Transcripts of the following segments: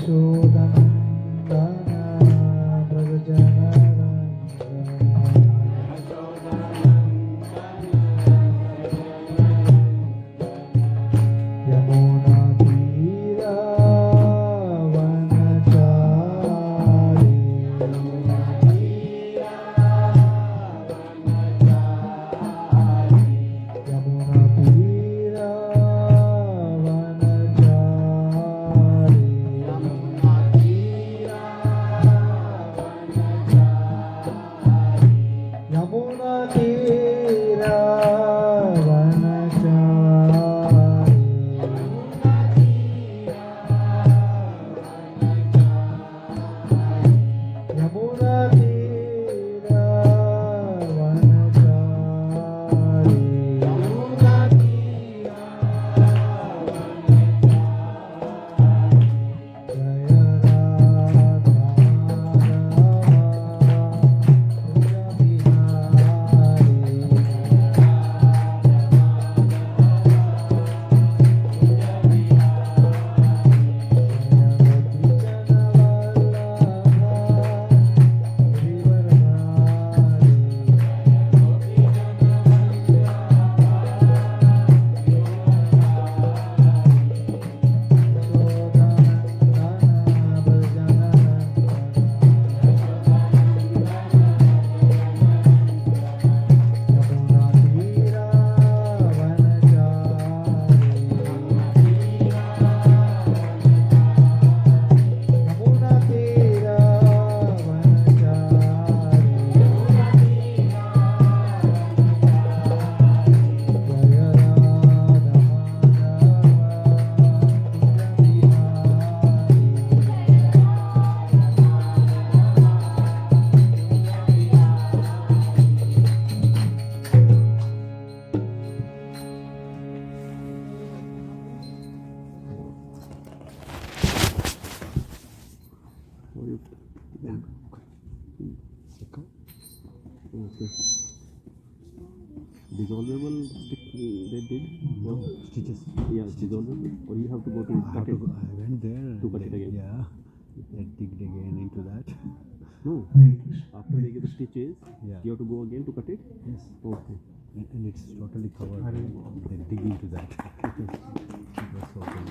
Okay. Dissolvable they did? No, stitches. Yeah, dissolvable. Or you have to go to cut it? I went there. To cut it again? Yeah. They digged again into that. No. After they get the stitches, Yeah. you have to go again to cut it? Yes. Okay. And it's totally covered. They dig into that. It was so good.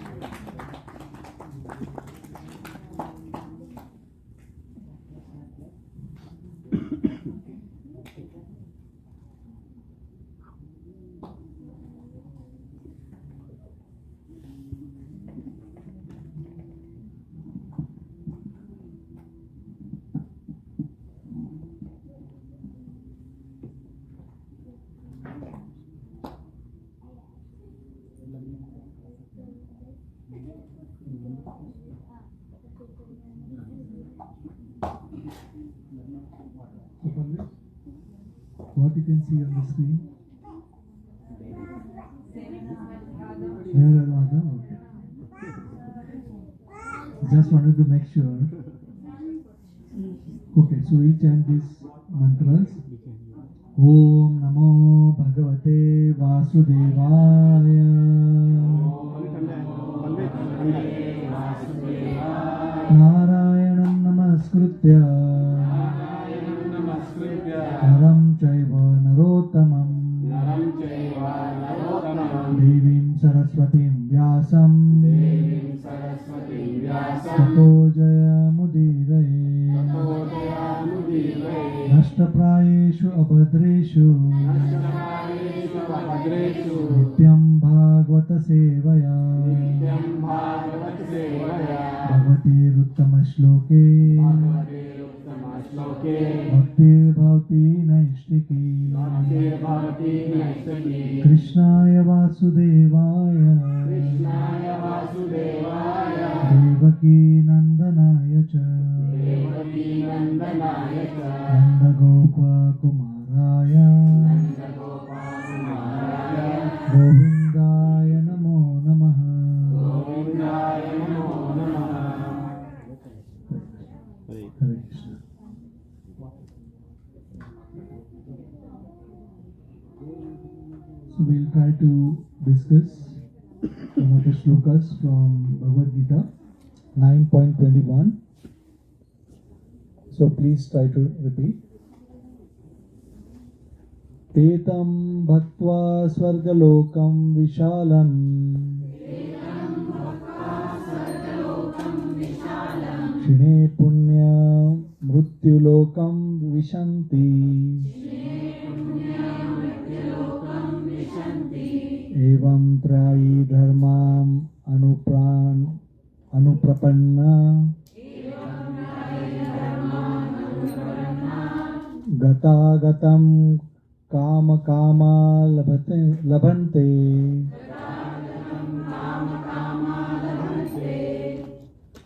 What you can see on the screen? Radha, okay. Just wanted to make sure. Okay, so we'll chant these mantras. Om Namo Bhagavate Vasudevaya. Narayanam Namaskritya Naram Chaiva Narottamam Devim Saraswatim Vyasam Tato Jaya Mudiraye Nashtaprayeshu Abhadreshu Nityam Bhagavata Sevaya Bhagavati Ruttama Shloke Bhaktir Bhavati Naishtiki Krishnaya Vasudevaya Devaki Nandanaya Cha Nanda Gopa Kumaraya Govindaya Namo Namaha. Hare Krishna. So we'll try to discuss some of the shlokas from Bhagavad Gita. 9.21. So please try to repeat. Tetam bhaktva swargalokam vishalam Shine punya mrutyulokam vishanti Evam trayi dharmam anuprapanna Gata gatam kama kama labante.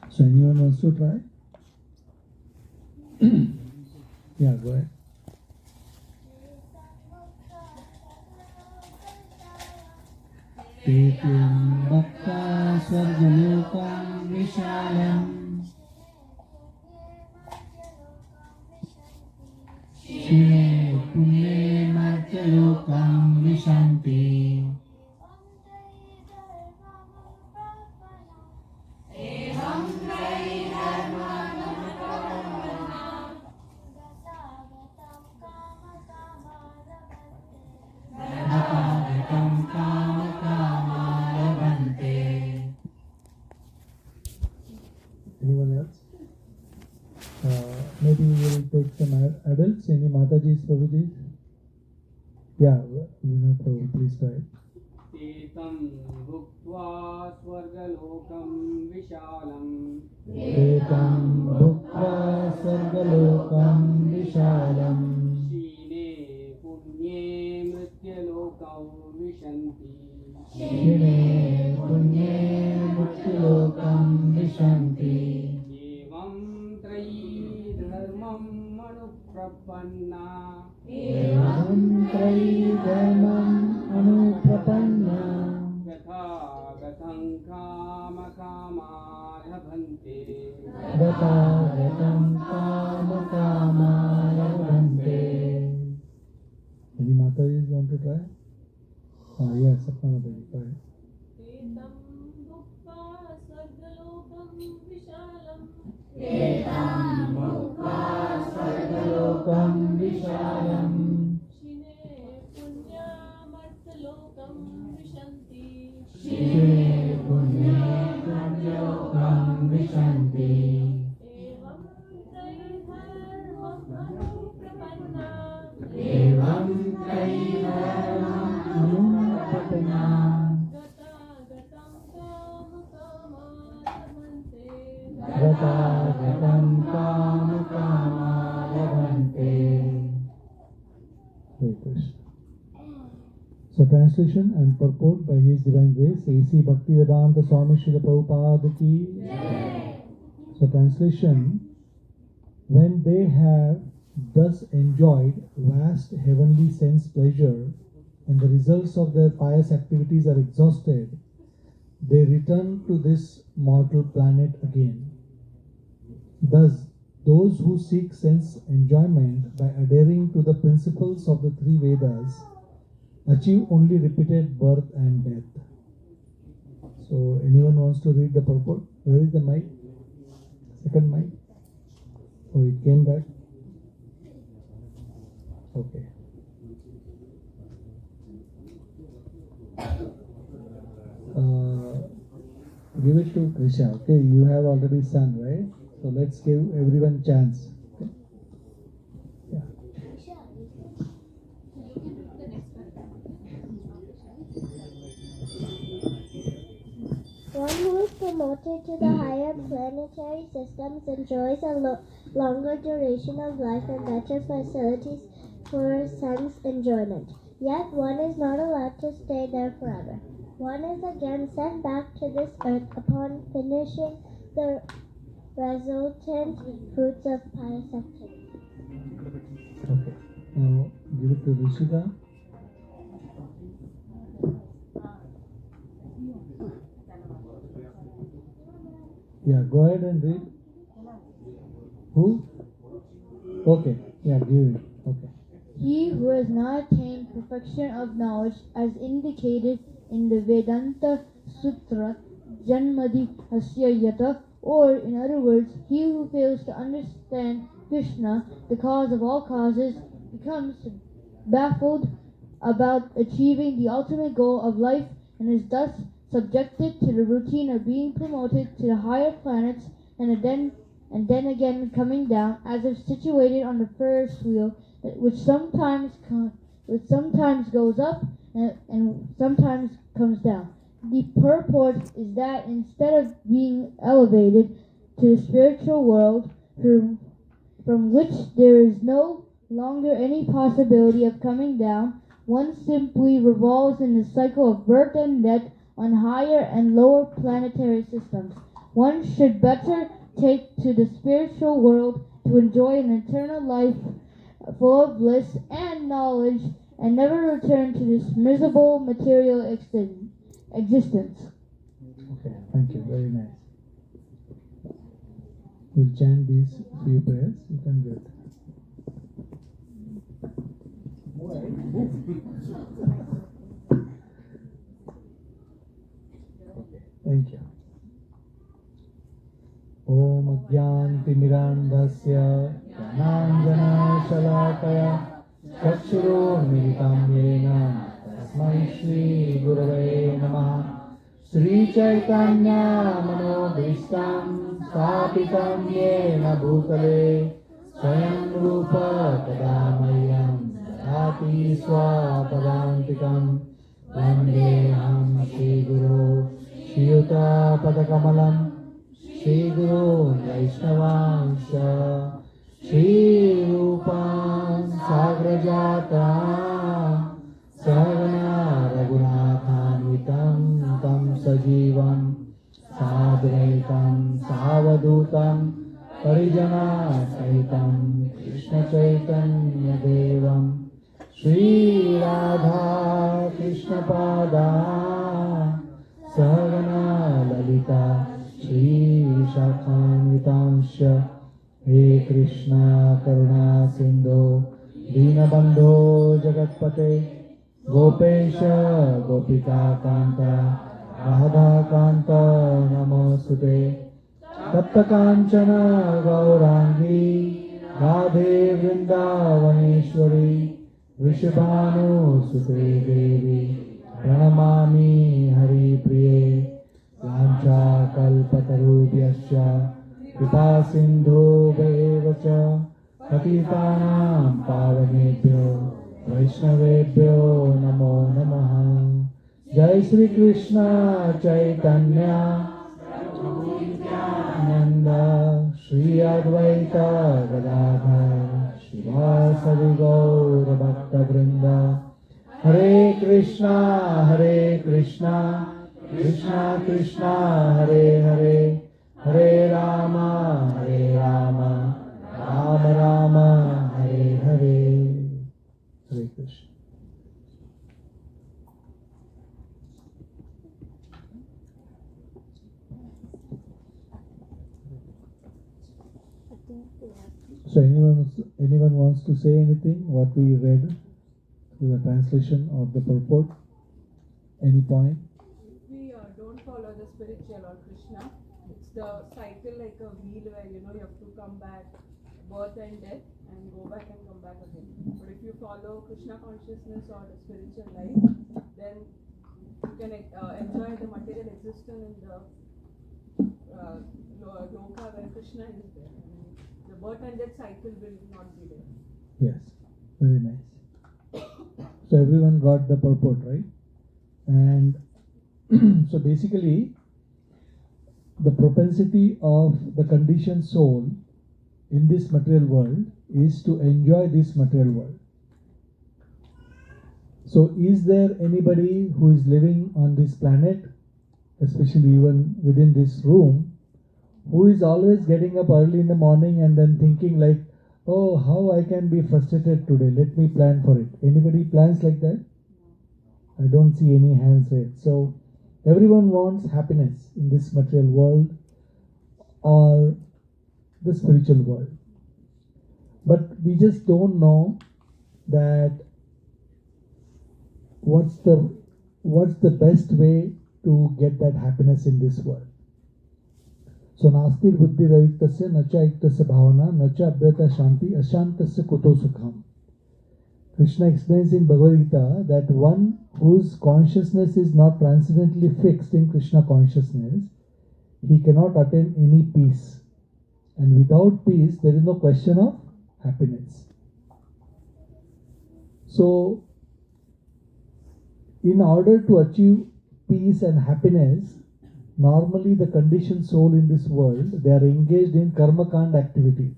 So anyone wants to try? Yeah, go ahead. Tetyam bhakta swargalokam vishalam Shine punye martyalokam vishanti Gata kama kama labante. Anyone else? Maybe we will take some adults. Any Mataji's, Prabhuji? Yeah, Vinod Prabhu, please try. Tetam bhuktva swargalokam vishalam Ekam bhukta sargalokam vishalam Shine punye mrityalokam vishanti Shine punye mrityalokam vishanti Evam trayi dharmam anuprapanna Evam trayi dharmam anuprapanna Gatha gatham kama kama labhante Gata gatam kama kama labhante. Any Matajis want to try? Yes, Sapna Mataji, try. Tetam bhukta swargalokam vishalam Sargalokam vishalam Shine punya martyalokam vishanti Shine punye martyalokam vishanti Evam trayi dharmam anuprapanna Evam trayi dharmam anuprapanna Gata gatam kama kama labhante Gata gatam kama kama labhante. Hare Krishna. So translation and purport by His Divine Grace, A.C. Bhaktivedanta Swami Srila Prabhupada ki. So translation: when they have thus enjoyed vast heavenly sense pleasure and the results of their pious activities are exhausted, they return to this mortal planet again. Thus, those who seek sense enjoyment by adhering to the principles of the three Vedas achieve only repeated birth and death. So, anyone wants to read the purport? Where is the mic? Second mic? Oh, it came back. Okay. Give it to Krishna. Okay, you have already sung, right? So let's give everyone chance. Okay? Yeah. One who is promoted to the higher planetary systems enjoys a longer duration of life and better facilities for sense enjoyment. Yet one is not allowed to stay there forever. One is again sent back to this earth upon finishing the resultant fruits of pious activity. Okay. Now give it to Rishika. Yeah, go ahead and read. Who? Okay. Yeah, give it. Okay. He who has not attained perfection of knowledge as indicated in the Vedanta Sutra Janmadi Hasya Yata Or, in other words, he who fails to understand Krishna, the cause of all causes, becomes baffled about achieving the ultimate goal of life and is thus subjected to the routine of being promoted to the higher planets and then again coming down as if situated on the Ferris wheel, which sometimes goes up and sometimes comes down. The purport is that instead of being elevated to the spiritual world, from which there is no longer any possibility of coming down, one simply revolves in the cycle of birth and death on higher and lower planetary systems. One should better take to the spiritual world to enjoy an eternal life full of bliss and knowledge and never return to this miserable material existence. Okay, thank you. Very nice. We'll chant these few prayers. You can do it. Thank you. Om Ajnantimirandhasya Jnananjana Shalakaya Chakshuromilitam Yena Tasmai Shri Gurave Namaha Sri Chaitanya Manobhishtam Sthapitam Yena Bhutale Swayam Rupa Tadamayam Dati Swapadantikam Vandeham Shri Guru Shri Yuta Padakamalam Shri Guru Vaishnavansha Shri Rupam Sagrajata Sagana Raghunathanvitam Tam Sajivam Sadvaitam Savadutam Parijana Saitam Krishna Chaitanya Devam Shri Radha Krishna Pada Sagana Lalita Shri Shakhanvitansha He Krishna Karuna Sindhu Dinabandho Jagatpate Gopesha Gopika Kanta Radha Kanta Namosute Tapta Kanchana Gaurangi Radhe Vrindavaneshwari Vrishabhanu Sute Devi Pranamami Hari Priye Lancha Kalpatarubhyasya Kripa Sindhu Bevacha Patitanam Pavanebhyo Vaishnavebhyo Namo Namaha Jai Shri Krishna Chaitanya Nanda Shri Advaita Gadadhar Shivasari Gaura Bhakta Vrinda Hare Krishna Krishna Krishna Hare Hare Hare Rama Rama Rama Hare Hare Hare Krishna. So anyone wants to say anything? What we read through the translation of the purport? Any point? We don't follow the spiritual or Krishna. It's the cycle like a wheel where you have to come back, birth and death, and go back and come back again. But if you follow Krishna consciousness or the spiritual life, then you can enjoy the material existence in the loka where Krishna is there. The birth and death cycle will not be there. Yes, very nice. So everyone got the purport, right? And so basically, the propensity of the conditioned soul in this material world is to enjoy this material world. So is there anybody who is living on this planet, especially even within this room, who is always getting up early in the morning and then thinking like, oh, how I can be frustrated today, let me plan for it. Anybody plans like that? I don't see any hands raised. So everyone wants happiness in this material world or the spiritual world. But we just don't know that what's the best way to get that happiness in this world. So nastir buddhi rahitasya nacha iktasya bhavana nacha abhyata shanti ashantasya kuto sukham. Krishna explains in Bhagavad Gita that one whose consciousness is not transcendently fixed in Krishna consciousness, he cannot attain any peace. And without peace, there is no question of happiness. So, in order to achieve peace and happiness, normally the conditioned soul in this world, they are engaged in karma kanda activities.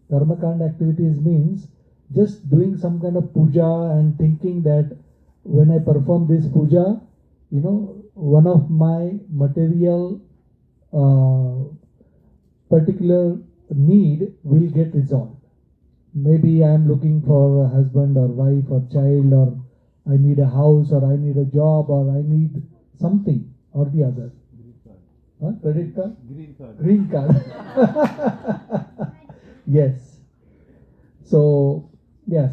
Karma kanda activities means just doing some kind of puja and thinking that when I perform this puja, one of my material particular need will get resolved. Maybe I am looking for a husband or wife or child, or I need a house, or I need a job, or I need something or the other. Credit card? Green card. Yes. So,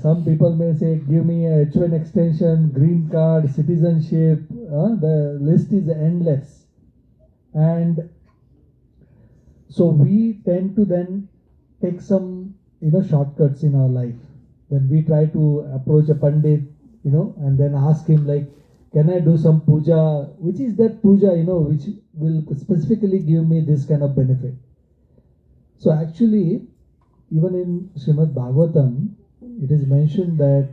some people may say, give me a H1 extension, green card, citizenship. The list is endless. And so we tend to then take some, shortcuts in our life. When we try to approach a pandit, and then ask him like, can I do some puja? Which is that puja, which will specifically give me this kind of benefit. So actually, even in Srimad Bhagavatam, it is mentioned that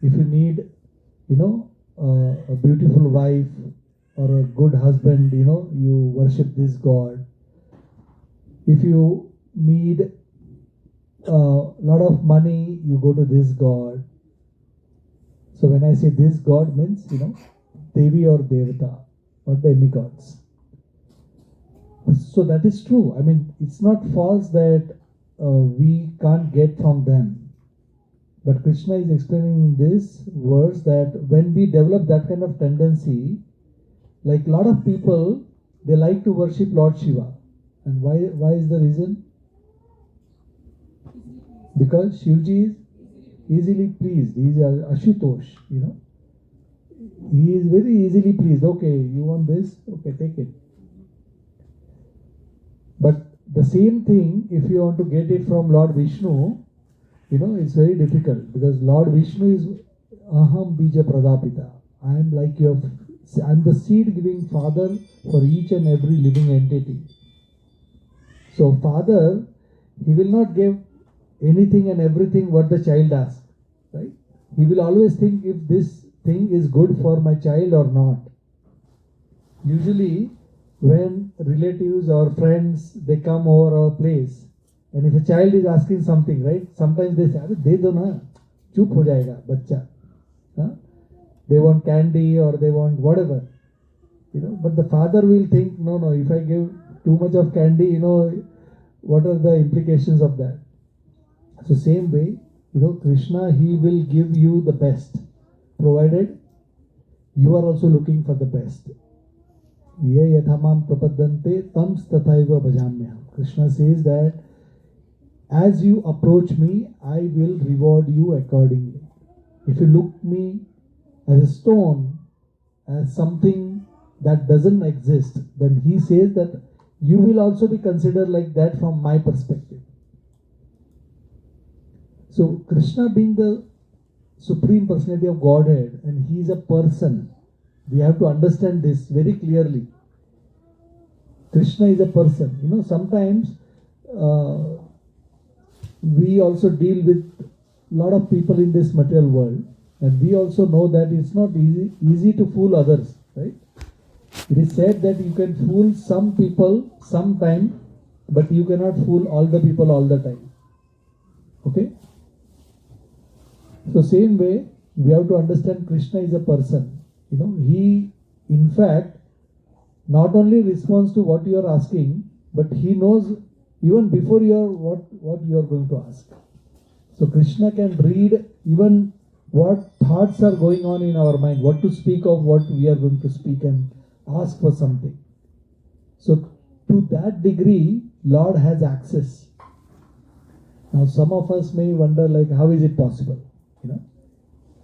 if you need, a beautiful wife or a good husband, you worship this God. If you need a lot of money, you go to this God. So when I say this God means, Devi or Devata or demigods. So that is true. I mean, it's not false that we can't get from them. But Krishna is explaining in this verse that when we develop that kind of tendency, like a lot of people, they like to worship Lord Shiva. And why is the reason? Because Shivji is easily pleased. He is Ashutosh, He is very easily pleased. Okay, you want this? Okay, take it. But the same thing, if you want to get it from Lord Vishnu, it's very difficult, because Lord Vishnu is Aham Bija Pradapita. I am like I'm the seed giving father for each and every living entity. So father, he will not give anything and everything what the child asks, right? He will always think if this thing is good for my child or not. Usually, when relatives or friends, they come over our place, and if a child is asking something, right? Sometimes they say, "De do na, chup ho jayega, bachcha." They want candy or they want whatever, But the father will think, no, if I give too much of candy, what are the implications of that? So same way, Krishna, he will give you the best, provided you are also looking for the best. Ye yathamam prapadante tams tathaiva bhajamyaham. Krishna says that as you approach me, I will reward you accordingly. If you look me as a stone, as something that doesn't exist, then he says that you will also be considered like that from my perspective. So Krishna being the Supreme Personality of Godhead, and he is a person, we have to understand this very clearly. Krishna is a person. Sometimes we also deal with a lot of people in this material world, and we also know that it's not easy to fool others, right? It is said that you can fool some people sometime, but you cannot fool all the people all the time. Okay? So same way, we have to understand Krishna is a person. He, in fact, not only responds to what you are asking, but he knows even before what you are going to ask. So Krishna can read even what thoughts are going on in our mind, what to speak of, what we are going to speak, and ask for something. So to that degree, Lord has access. Now some of us may wonder like, how is it possible?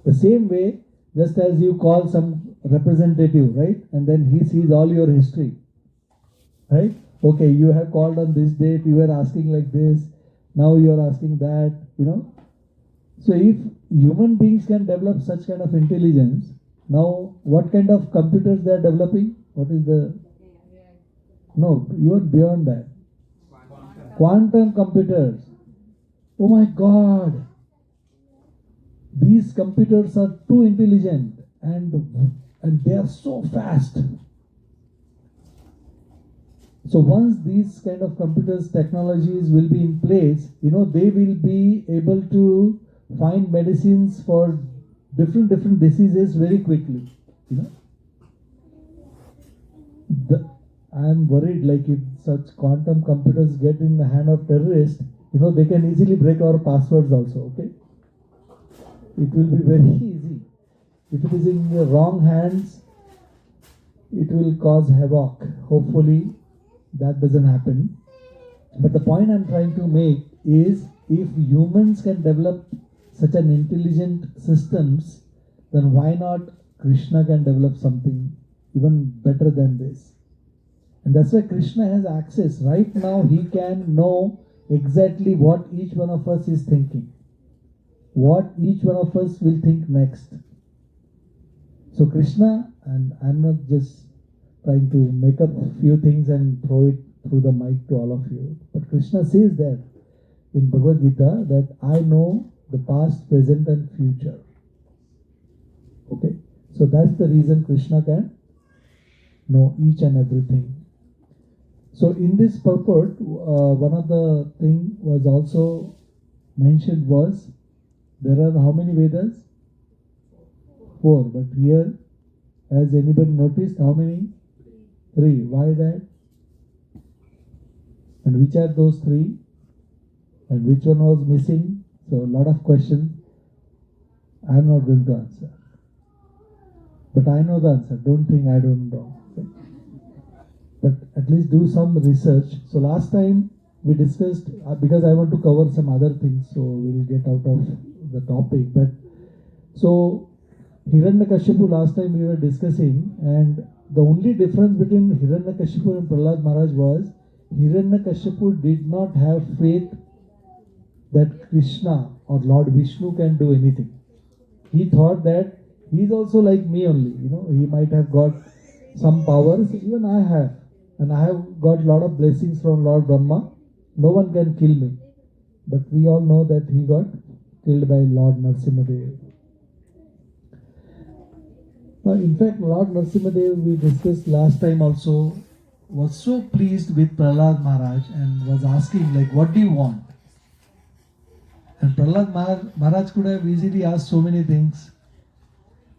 The same way, just as you call some representative, right? And then he sees all your history, right? Okay, you have called on this date, you were asking like this, now you are asking that, So if human beings can develop such kind of intelligence, now what kind of computers they are developing? What is the... No, even beyond that. Quantum computers. Oh my God. These computers are too intelligent and they are so fast. So once these kind of computers technologies will be in place, they will be able to find medicines for different diseases very quickly. I am worried, like if such quantum computers get in the hand of terrorists, they can easily break our passwords also. Okay, it will be very easy. If it is in the wrong hands, it will cause havoc. Hopefully that doesn't happen. But the point I'm trying to make is, if humans can develop such an intelligent systems, then why not Krishna can develop something even better than this? And that's why Krishna has access. Right now he can know exactly what each one of us is thinking, what each one of us will think next. So Krishna, and I'm not just trying to make up a few things and throw it through the mic to all of you, but Krishna says that in Bhagavadgeetha, that I know the past, present and future. Okay, so that's the reason Krishna can know each and everything. So in this purport, one of the thing was also mentioned was, there are how many Vedas? 4. But here, has anybody noticed how many? 3. Why that? And which are those 3? And which one was missing? So a lot of questions. I am not going to answer. But I know the answer. Don't think I don't know. Okay? But at least do some research. So last time we discussed, because I want to cover some other things, so we'll get out of the topic. But so Hiranyakashipu, last time we were discussing, and the only difference between Hiranyakashipu and Prahlad Maharaj was, Hiranyakashipu did not have faith that Krishna or Lord Vishnu can do anything. He thought that he is also like me only. He might have got some powers, even I have. And I have got a lot of blessings from Lord Brahma. No one can kill me. But we all know that he got killed by Lord Narasimhadev. In fact, Lord Narasimhadev, we discussed last time also, was so pleased with Prahlad Maharaj and was asking, like, what do you want? And Prahlad Maharaj could have easily asked so many things,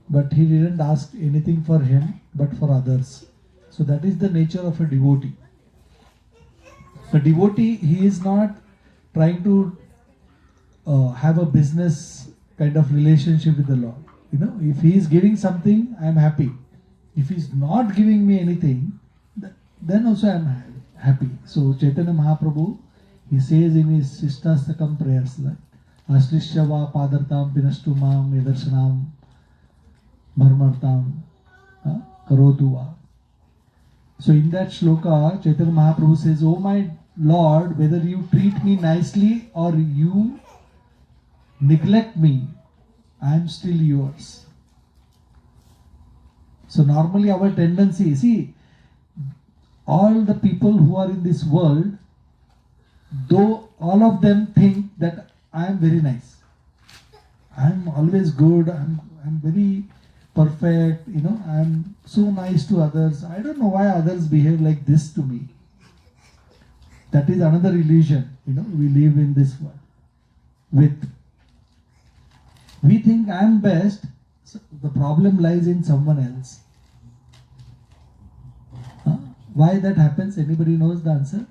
but he didn't ask anything for him, but for others. So that is the nature of a devotee. A devotee, he is not trying to have a business kind of relationship with the Lord. If he is giving something, I am happy. If he is not giving me anything, then also I am happy. So Chaitanya Mahaprabhu, he says in his Sishtastakam prayers, that Ashlishya va padartam pinastu mam edarshanam bharmartam karotu va. So in that shloka, Chaitanya Mahaprabhu says, "Oh my Lord, whether you treat me nicely or you neglect me, I am still yours." So normally our tendency, see, all the people who are in this world, though all of them think that I am very nice, I am always good, I am very perfect, I am so nice to others. I don't know why others behave like this to me. That is another illusion, we live in this world. We think I am best, so the problem lies in someone else. Why that happens? Anybody knows the answer?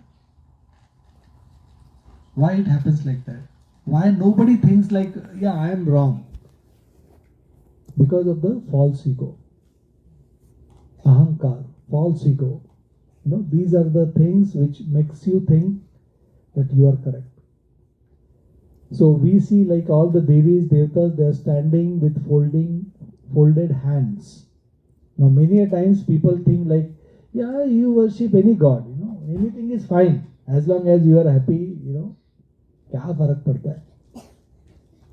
Why it happens like that? Why nobody thinks like, yeah, I am wrong? Because of the false ego. Ahankar, false ego. These are the things which makes you think that you are correct. So we see like all the Devis, Devatas, they are standing with folded hands. Now many a times people think like, yeah, you worship any god, Anything is fine as long as you are happy, क्या फर्क पड़ता है.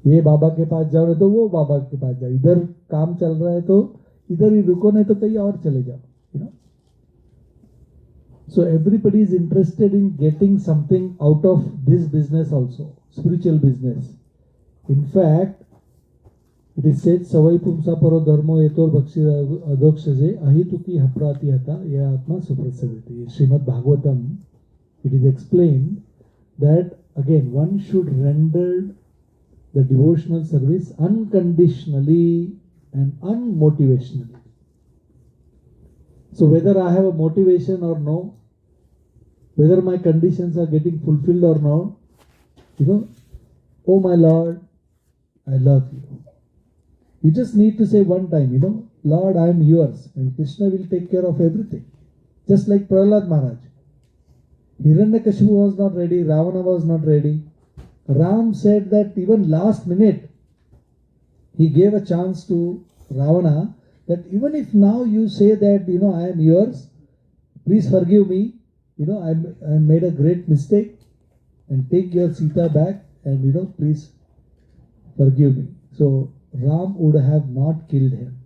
ये बाबा के पास जाओ नहीं तो वो बाबा के पास जाओ. इधर काम चल रहा है तो इधर ही रुको, नहीं तो कहीं और चले जाओ. So everybody is interested in getting something out of this business also, spiritual business. In fact, it is said, Savai Pumsa Paro Dharmo Etor Bhakshi Adokshaje Ahituki Haprati Hata Ya Atma Suprasaditi. Srimad Bhagavatam, it is explained that again one should render the devotional service unconditionally and unmotivationally. So whether I have a motivation or no, whether my conditions are getting fulfilled or not, oh my Lord, I love you. You just need to say one time, Lord, I am yours, and Krishna will take care of everything. Just like Prahlad Maharaj. Hiranyakashipu was not ready, Ravana was not ready. Ram said that even last minute, he gave a chance to Ravana that even if now you say that, I am yours, please forgive me, I made a great mistake, and take your Sita back, and please forgive me. So Ram would have not killed him.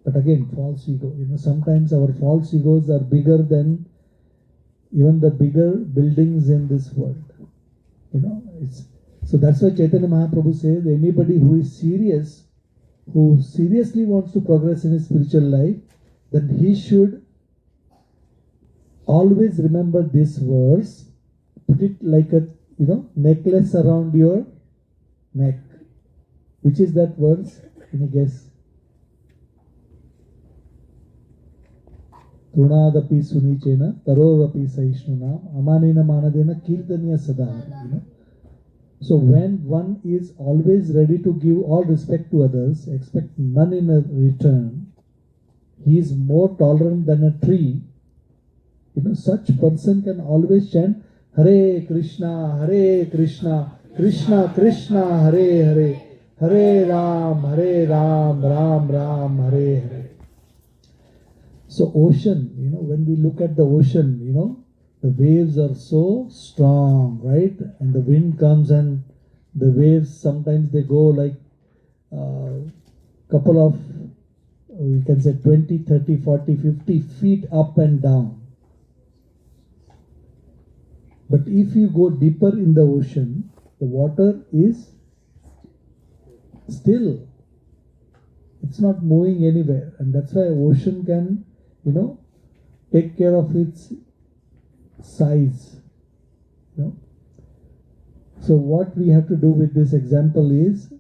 But again, false ego. Sometimes our false egos are bigger than even the bigger buildings in this world. So that's why Chaitanya Mahaprabhu says anybody who is serious, who seriously wants to progress in his spiritual life, then he should always remember this verse, put it like a necklace around your neck. Which is that verse? Can you guess? Trunadapi sunichena tarorapi saishnuna amanina manadena kirtaniya sada. So when one is always ready to give all respect to others, expect none in a return, he is more tolerant than a tree. Such person can always chant Hare Krishna, Krishna Krishna, Hare Hare, Hare Ram, Ram Ram, Hare Hare. So ocean, when we look at the ocean, the waves are so strong, right? And the wind comes and the waves, sometimes they go like couple of, we can say 20, 30, 40, 50 feet up and down. But if you go deeper in the ocean, the water is still. It's not moving anywhere. And that's why ocean can, take care of its size. So what we have to do with this example is,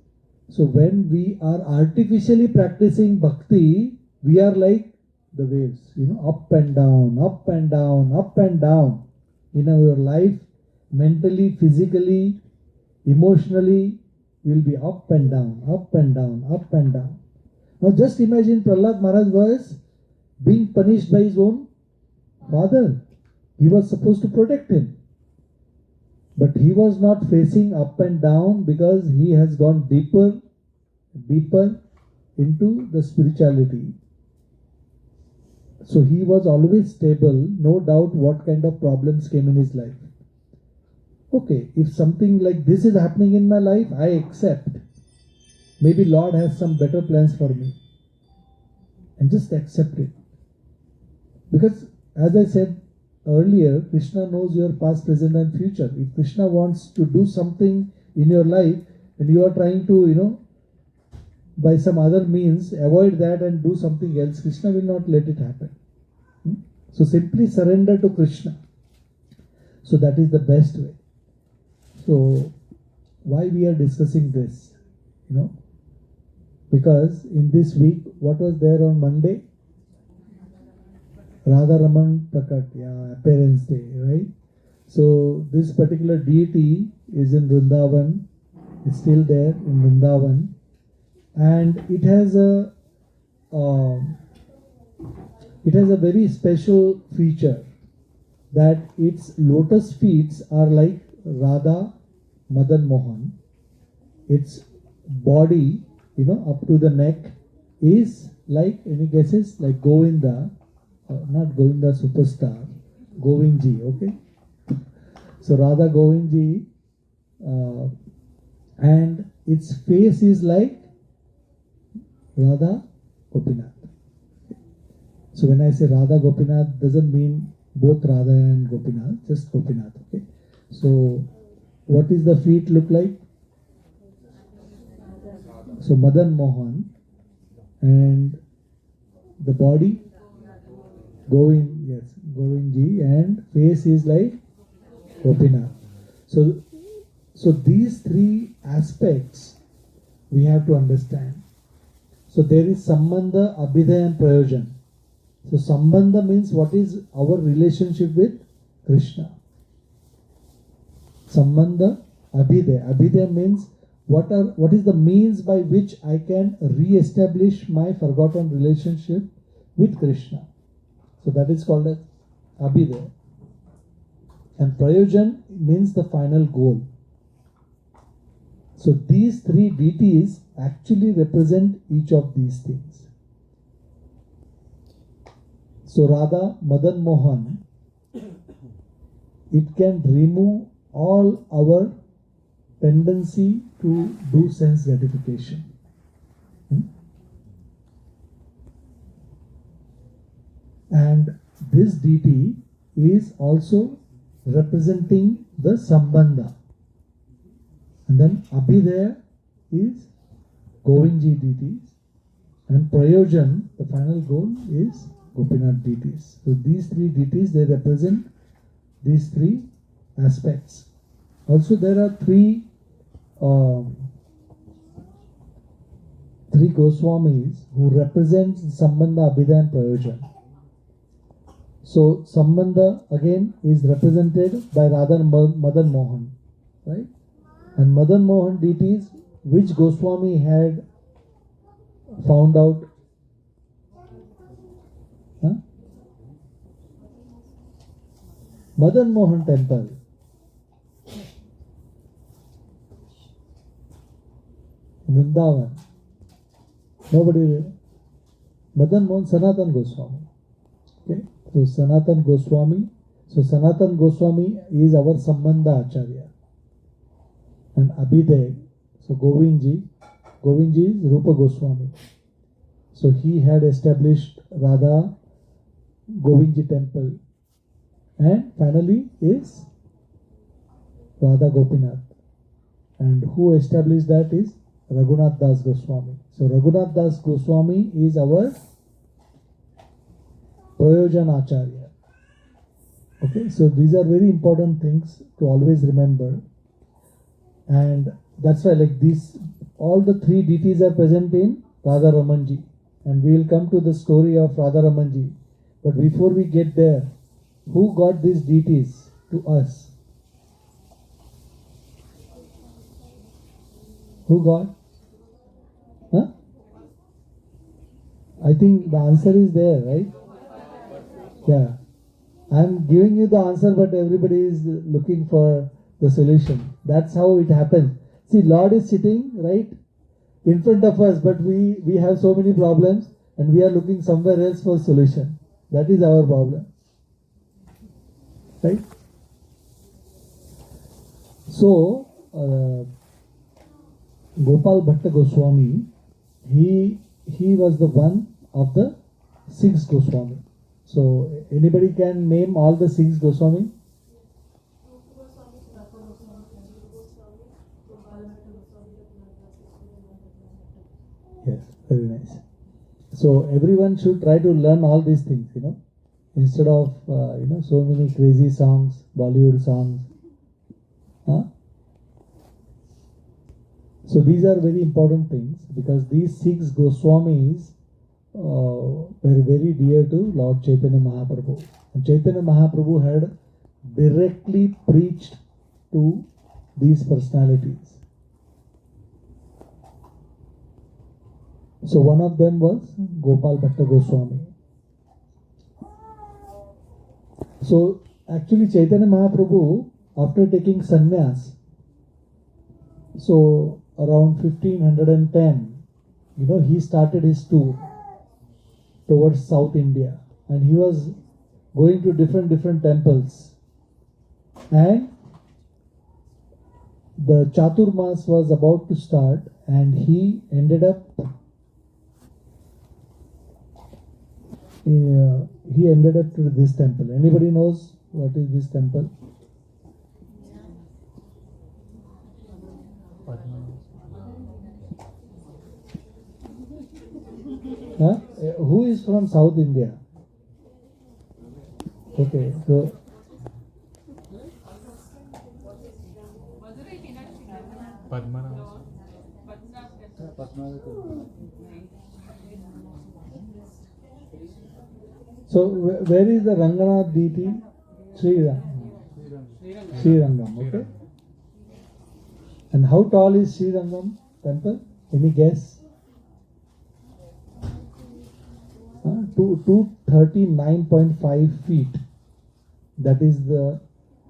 so when we are artificially practicing bhakti, we are like the waves, up and down, up and down, up and down. In our life, mentally, physically, emotionally, will be up and down, up and down, up and down. Now just imagine Prahlad Maharaj was being punished by his own father. He was supposed to protect him. But he was not facing up and down because he has gone deeper into the spirituality. So he was always stable, no doubt what kind of problems came in his life. Okay, if something like this is happening in my life, I accept. Maybe Lord has some better plans for me. And just accept it. Because as I said earlier, Krishna knows your past, present and future. If Krishna wants to do something in your life and you are trying to, by some other means avoid that and do something else, Krishna will not let it happen. So simply surrender to Krishna. So that is the best way. So why we are discussing this? Because in this week, what was there on Monday? Radha Raman Prakat, appearance day, right? So this particular deity is in Vrindavan, it's still there in Vrindavan, and it has a very special feature that its lotus feet are like Radha Madan Mohan. Its body, up to the neck is like, any guesses, like Govinda, not Govinda superstar, Govindji, okay? So Radha Govindji, and its face is like Radha Gopinath. So when I say Radha Gopinath, doesn't mean both Radha and Gopinath, just Gopinath, okay? So what is the feet look like? So Madan Mohan, and the body Govindji, and face is like Gopinath. So these three aspects we have to understand. So there is Sambandha, Abhidaya and Prayojan. So Sambandha means what is our relationship with Krishna. Sambandha, Abhidaya. Abhidaya means what is the means by which I can re-establish my forgotten relationship with Krishna. So that is called as Abhidaya. And Prayojan means the final goal. So these three deities actually represent each of these things. So Radha, Madan Mohan, it can remove all our tendency to do sense gratification. And this deity is also representing the Sambandha. And then Abhidaya is Govindji deities, and Prayojan, the final goal, is Gopinath deities. So these three deities, they represent these three aspects. Also there are three Goswamis who represent Sambandha, Abhidaya and Prayojan. So Sambandha again is represented by Radha and Madan Mohan, right? And Madan Mohan deities, which Goswami had found out? Madan Mohan temple. Vrindavan. Nobody. Madan Mohan, Sanatan Goswami. Okay. So Sanatan Goswami. So Sanatan Goswami is our Sambandha Acharya. And Abhidaya, so Govindji is Rupa Goswami. So he had established Radha Govindji temple. And finally is Radha Gopinath. And who established that is Raghunath Das Goswami. So Raghunath Das Goswami is our Prayojan Acharya. Okay, so these are very important things to always remember. And that's why like these, all the three deities are present in Radha Ramanji. And we will come to the story of Radha Ramanji. But before we get there, who got these deities to us? Who got? Huh? I think the answer is there, right? Yeah. I'm giving you the answer, but everybody is looking for the solution. That's how it happens. See, Lord is sitting right in front of us, but we have so many problems and we are looking somewhere else for solution. That is our problem. Right? So, Gopal Bhatta Goswami, he was the one of the 6 Goswami. So, anybody can name all the 6 Goswami? Yes, very nice. So, everyone should try to learn all these things, instead of, so many crazy songs, Bollywood songs. Huh? So, these are very important things because these 6 Goswamis were very dear to Lord Chaitanya Mahaprabhu. And Chaitanya Mahaprabhu had directly preached to these personalities. So one of them was Gopal Bhatta Goswami. So actually Chaitanya Mahaprabhu, after taking sannyas, so around 1510, he started his tour towards South India, and he was going to different temples, and the Chaturmas was about to start, and he ended up to this temple. Anybody knows what is this temple? Huh? Who is from South India? Okay, so where is the Ranganath deity? Srirangam, okay. And how tall is Srirangam temple? Any guess? 239.5 feet. That is the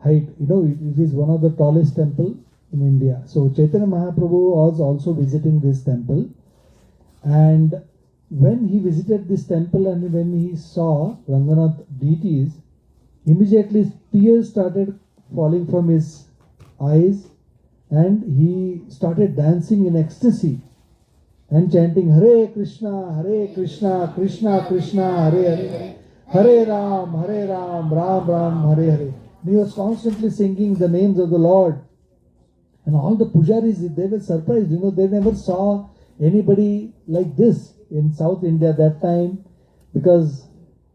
height. You know, it is one of the tallest temple in India. So Chaitanya Mahaprabhu was also visiting this temple, and when he visited this temple and when he saw Ranganath deities, immediately tears started falling from his eyes, and he started dancing in ecstasy and chanting Hare Krishna, Krishna Krishna, Hare Hare, Hare Ram, Ram Ram, Hare Hare. He was constantly singing the names of the Lord. And all the pujaris, they were surprised. You know, they never saw anybody like this in South India that time, because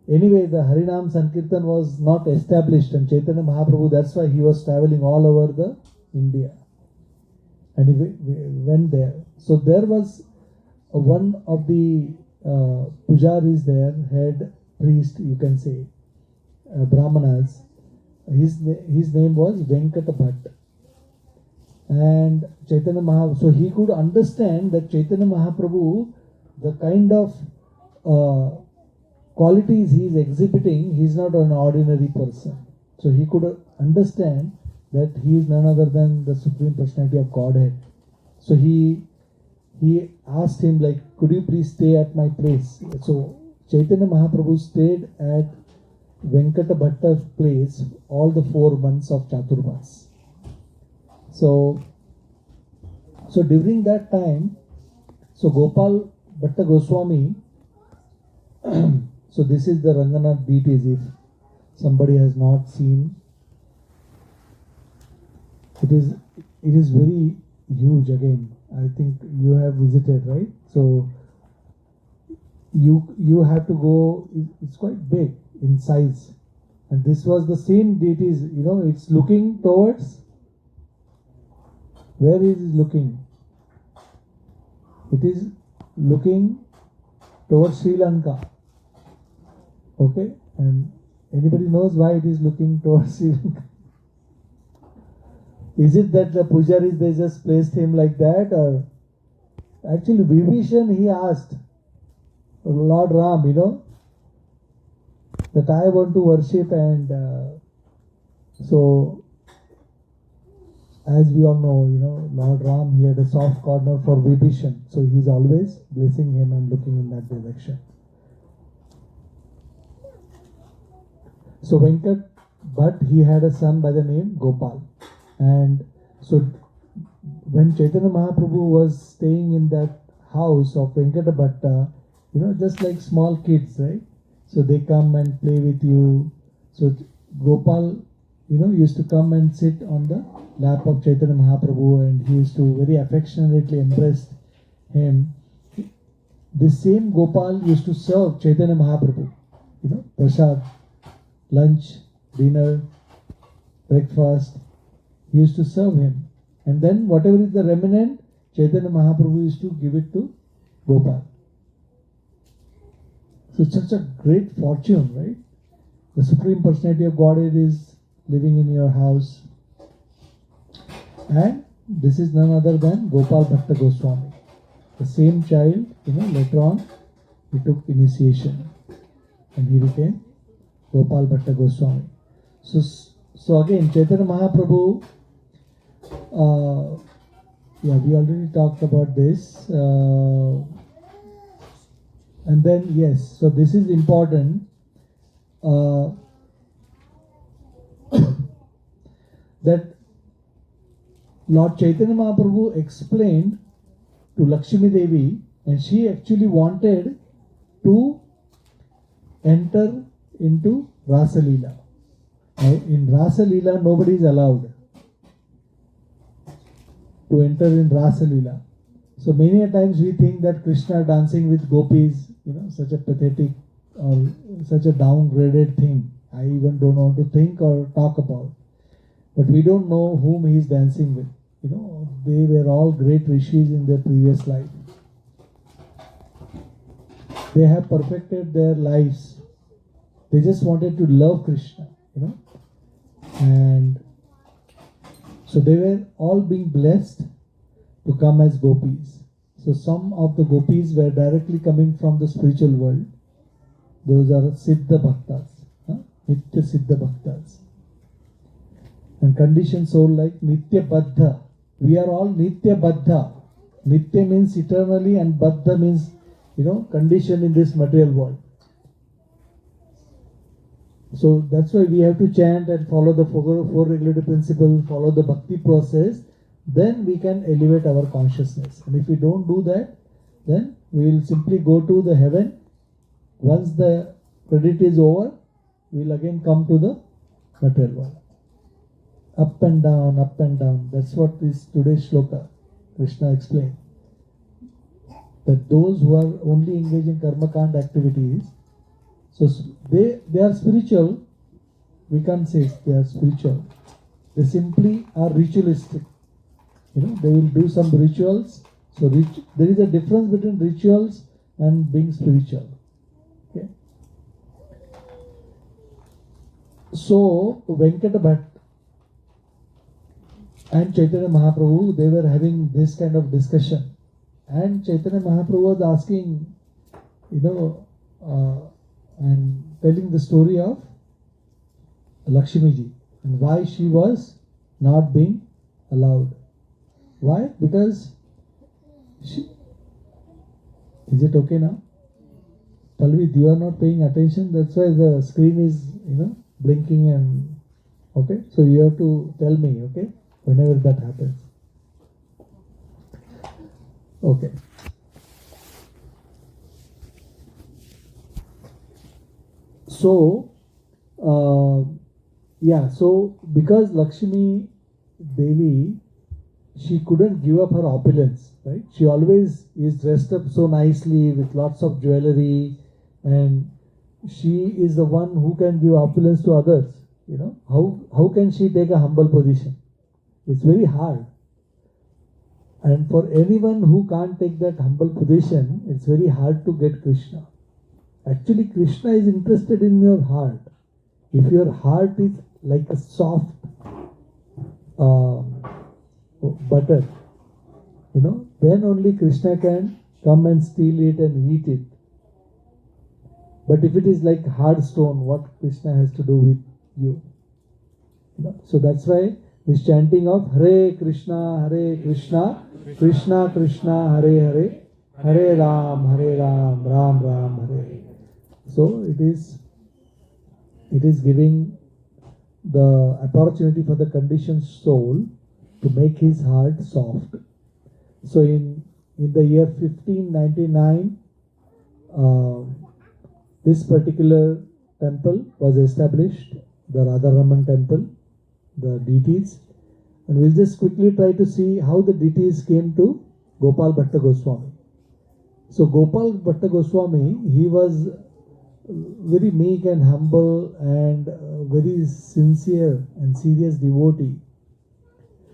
anyway the Harinam Sankirtan was not established, and Chaitanya Mahaprabhu, that's why he was traveling all over the India, and he went there. So there was one of the pujaris there, head priest, you can say, Brahmanas. His name was Venkata Bhatt. And Chaitanya Mahaprabhu, so he could understand that Chaitanya Mahaprabhu, the kind of qualities he is exhibiting, he is not an ordinary person. So he could understand that he is none other than the Supreme Personality of Godhead. So he asked him, like, could you please stay at my place? So Chaitanya Mahaprabhu stayed at Venkata Bhatta's place all the 4 months of Chaturmas. So during that time, so Gopal Bhatta Goswami, so this is the Ranganath deities, if somebody has not seen. It is very huge again. I think you have visited, right? So you have to go, it's quite big in size. And this was the same deities, you know, it's looking towards, where is it looking? It is looking towards Sri Lanka. Okay? And anybody knows why it is looking towards Sri Lanka? Is it that the pujaris, they just placed him like that, or actually Vibhishan, he asked Lord Ram, you know, that I want to worship, and so as we all know, you know, Lord Ram, he had a soft corner for Vibhishan, so he's always blessing him and looking in that direction. So Venkat Bhatt, he had a son by the name Gopal. And so when Chaitanya Mahaprabhu was staying in that house of Venkata Bhatta, you know, just like small kids, right? So they come and play with you. So Gopal, you know, used to come and sit on the lap of Chaitanya Mahaprabhu, and he used to very affectionately embrace him. This same Gopal used to serve Chaitanya Mahaprabhu, you know, prasad, lunch, dinner, breakfast. He used to serve him. And then whatever is the remnant, Chaitanya Mahaprabhu used to give it to Gopal. So it's such a great fortune, right? The Supreme Personality of Godhead is living in your house. And this is none other than Gopal Bhatta Goswami. The same child, you know, later on, he took initiation and he became Gopal Bhatta Goswami. So again, Chaitanya Mahaprabhu, we already talked about this. And then, yes, so this is important. that Lord Chaitanya Mahaprabhu explained to Lakshmi Devi, and she actually wanted to enter into Rasa Leela. Now, in Rasa Leela, nobody is allowed to enter in Rasa Leela. So many a times we think that Krishna dancing with gopis, such a pathetic or such a downgraded thing. I even don't want to think or talk about. But we don't know whom he is dancing with. They were all great rishis in their previous life. They have perfected their lives. They just wanted to love Krishna, And so they were all being blessed to come as gopis. So some of the gopis were directly coming from the spiritual world. Those are Siddha Bhaktas, Nitya Siddha Bhaktas. And conditioned soul like Nitya Baddha. We are all Nitya Baddha. Nitya means eternally and Baddha means, conditioned in this material world. So that's why we have to chant and follow the four regulative principles, follow the bhakti process. Then we can elevate our consciousness. And if we don't do that, then we will simply go to the heaven. Once the credit is over, we will again come to the material world. Up and down, up and down. That's what is today's shloka. Krishna explained. That those who are only engaged in karma kand activities, so they are spiritual. We can't say they are spiritual. They simply are ritualistic. They will do some rituals. So there is a difference between rituals and being spiritual. Okay. So Venkata Bhatt and Chaitanya Mahaprabhu, they were having this kind of discussion. And Chaitanya Mahaprabhu was asking, and telling the story of Lakshmi ji and why she was not being allowed. Why? Because she... Is it okay now? Palvi, you are not paying attention. That's why the screen is, blinking and... Okay? So you have to tell me, okay? Whenever that happens. Okay. So, so because Lakshmi Devi, she couldn't give up her opulence, right? She always is dressed up so nicely with lots of jewelry, and she is the one who can give opulence to others. How can she take a humble position? It's very hard. And for anyone who can't take that humble position, it's very hard to get Krishna. Actually, Krishna is interested in your heart. If your heart is like a soft butter, then only Krishna can come and steal it and eat it. But if it is like hard stone, what Krishna has to do with you? So that's why this chanting of Hare Krishna, Krishna Krishna, Hare Hare, Hare Ram, Ram Ram, Hare. So it is giving the opportunity for the conditioned soul to make his heart soft. So in the year 1599, this particular temple was established, the Radharaman temple, the deities. And we'll just quickly try to see how the deities came to Gopal Bhatta Goswami. So Gopal Bhatta Goswami, he was very meek and humble and very sincere and serious devotee.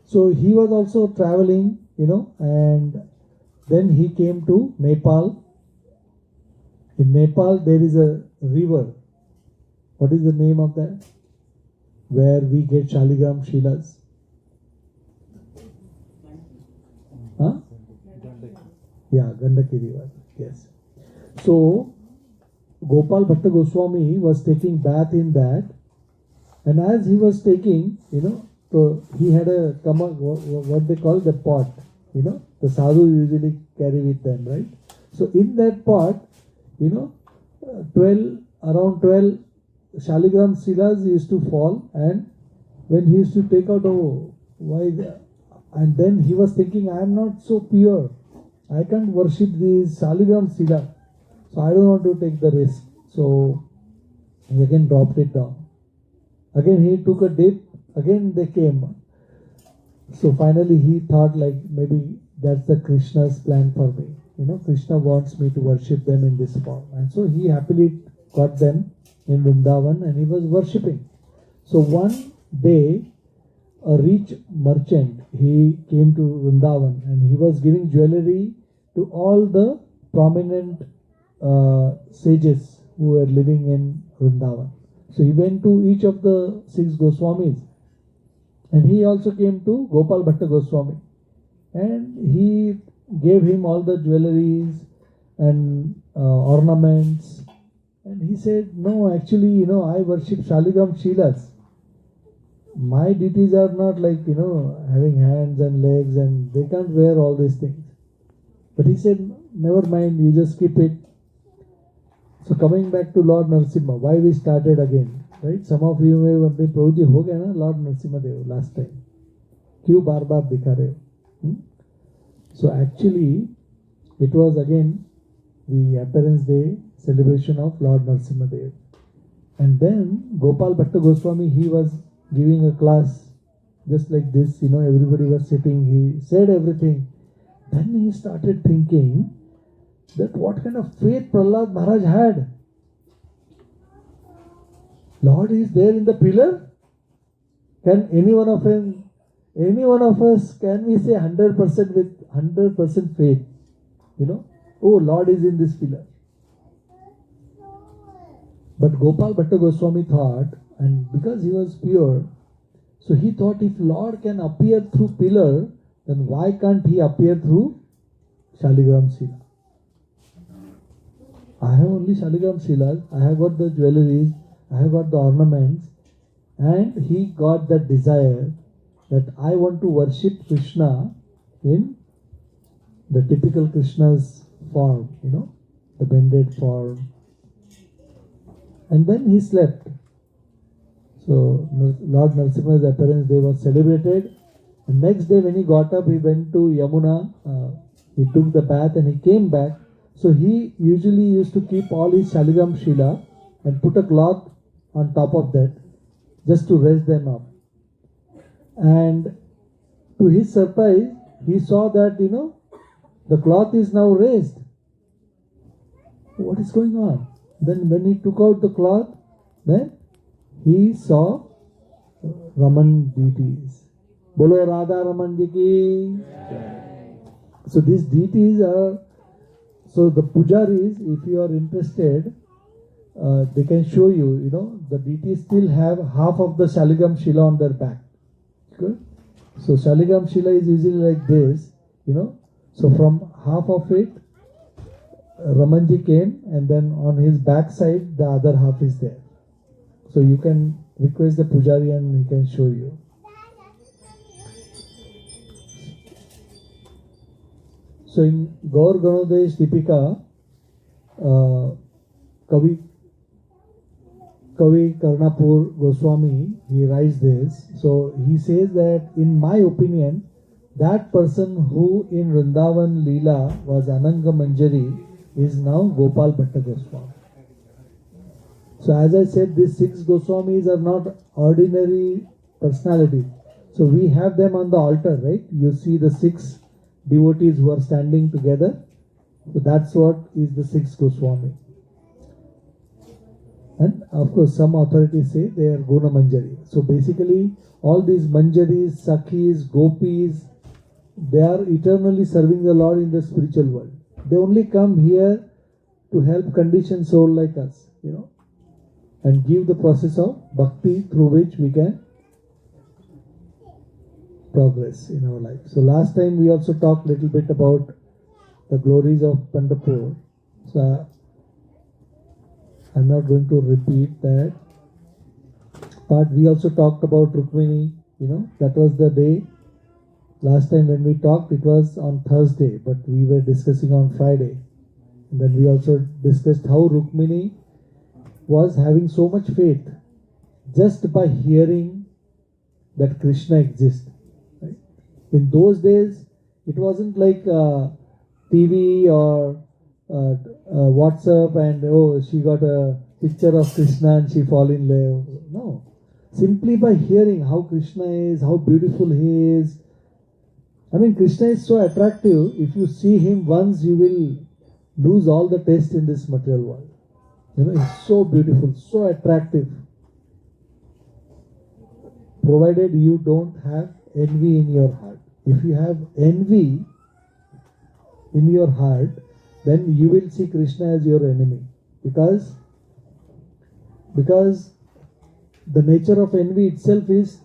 So he was also traveling, and then he came to Nepal. In Nepal there is a river. What is the name of that? Where we get Shaligram Shilas. Huh? Yeah, Gandaki river. Yes. So Gopal Bhatta Goswami was taking bath in that, and as he was taking, so he had a what they call the pot, the sadhu usually carry with them, right? So in that pot, around 12 Shaligram Silas used to fall, and when he used to take out, and then he was thinking, I am not so pure. I can't worship these Shaligram Sila. So I don't want to take the risk. So he again dropped it down. Again he took a dip. Again they came. So finally he thought like maybe that's the Krishna's plan for me. Krishna wants me to worship them in this form. And so he happily got them in Vrindavan and he was worshipping. So one day a rich merchant, he came to Vrindavan and he was giving jewelry to all the prominent sages who were living in Vrindavan. So he went to each of the 6 Goswamis and he also came to Gopal Bhatta Goswami and he gave him all the jewelries and ornaments, and he said, no, actually, I worship Shaligram Shilas. My deities are not like, having hands and legs and they can't wear all these things. But he said, never mind, you just keep it. So coming back to Lord Narasimha, why we started again, right? Some of you may wonder, Prabhuji, ho gaya na Lord Narasimha Dev last time. Kyun baar baar dikha rahe ho? So actually, it was again the appearance day celebration of Lord Narasimha Dev. And then Gopal Bhatta Goswami, he was giving a class just like this, everybody was sitting, he said everything. Then he started thinking that what kind of faith Prahlad Maharaj had. Lord is there in the pillar. Can any one of us, can we say 100% with 100% faith? Oh, Lord is in this pillar. But Gopal Bhatta Goswami thought, and because he was pure, so he thought if Lord can appear through pillar, then why can't he appear through Shaligram Sila? I have only Shaligram Silas, I have got the jewelries, I have got the ornaments, and he got that desire that I want to worship Krishna in the typical Krishna's form, the bended form. And then he slept. So Lord Narasimha's appearance day was celebrated. And next day when he got up, he went to Yamuna, he took the bath and he came back. So he usually used to keep all his Shaligram Shila and put a cloth on top of that just to raise them up. And to his surprise, he saw that, the cloth is now raised. What is going on? Then when he took out the cloth, then he saw Raman deities. Bolo Radha Raman ji ki. So these deities are, so the pujaris, if you are interested, they can show you, the deities still have half of the Shaligram Shila on their back. Good. So Shaligram Shila is usually like this, So from half of it, Ramanji came, and then on his back side, the other half is there. So you can request the pujari and he can show you. So in Gaur Ganodesh Deepika, Kavi Karnapur Goswami, he writes this. So he says that, in my opinion, that person who in Vrindavan Leela was Ananga Manjari is now Gopal Bhatta Goswami. So as I said, these 6 Goswamis are not ordinary personalities. So we have them on the altar, right? You see the 6 devotees who are standing together. So that's what is the 6 Goswami. And of course, some authorities say they are Guna Manjari. So basically, all these Manjaris, Sakhis, Gopis, they are eternally serving the Lord in the spiritual world. They only come here to help conditioned soul like us, and give the process of bhakti through which we can progress in our life. So last time we also talked a little bit about the glories of Pandharpur. So I'm not going to repeat that. But we also talked about Rukmini, that was the day. Last time when we talked, it was on Thursday, but we were discussing on Friday. And then we also discussed how Rukmini was having so much faith just by hearing that Krishna exists. Right? In those days, it wasn't like TV or WhatsApp and oh, she got a picture of Krishna and she fall in love. No. Simply by hearing how Krishna is, how beautiful he is. I mean, Krishna is so attractive. If you see him once, you will lose all the taste in this material world. You know, he's so beautiful, so attractive. Provided you don't have envy in your heart. If you have envy in your heart, then you will see Krishna as your enemy. Because the nature of envy itself is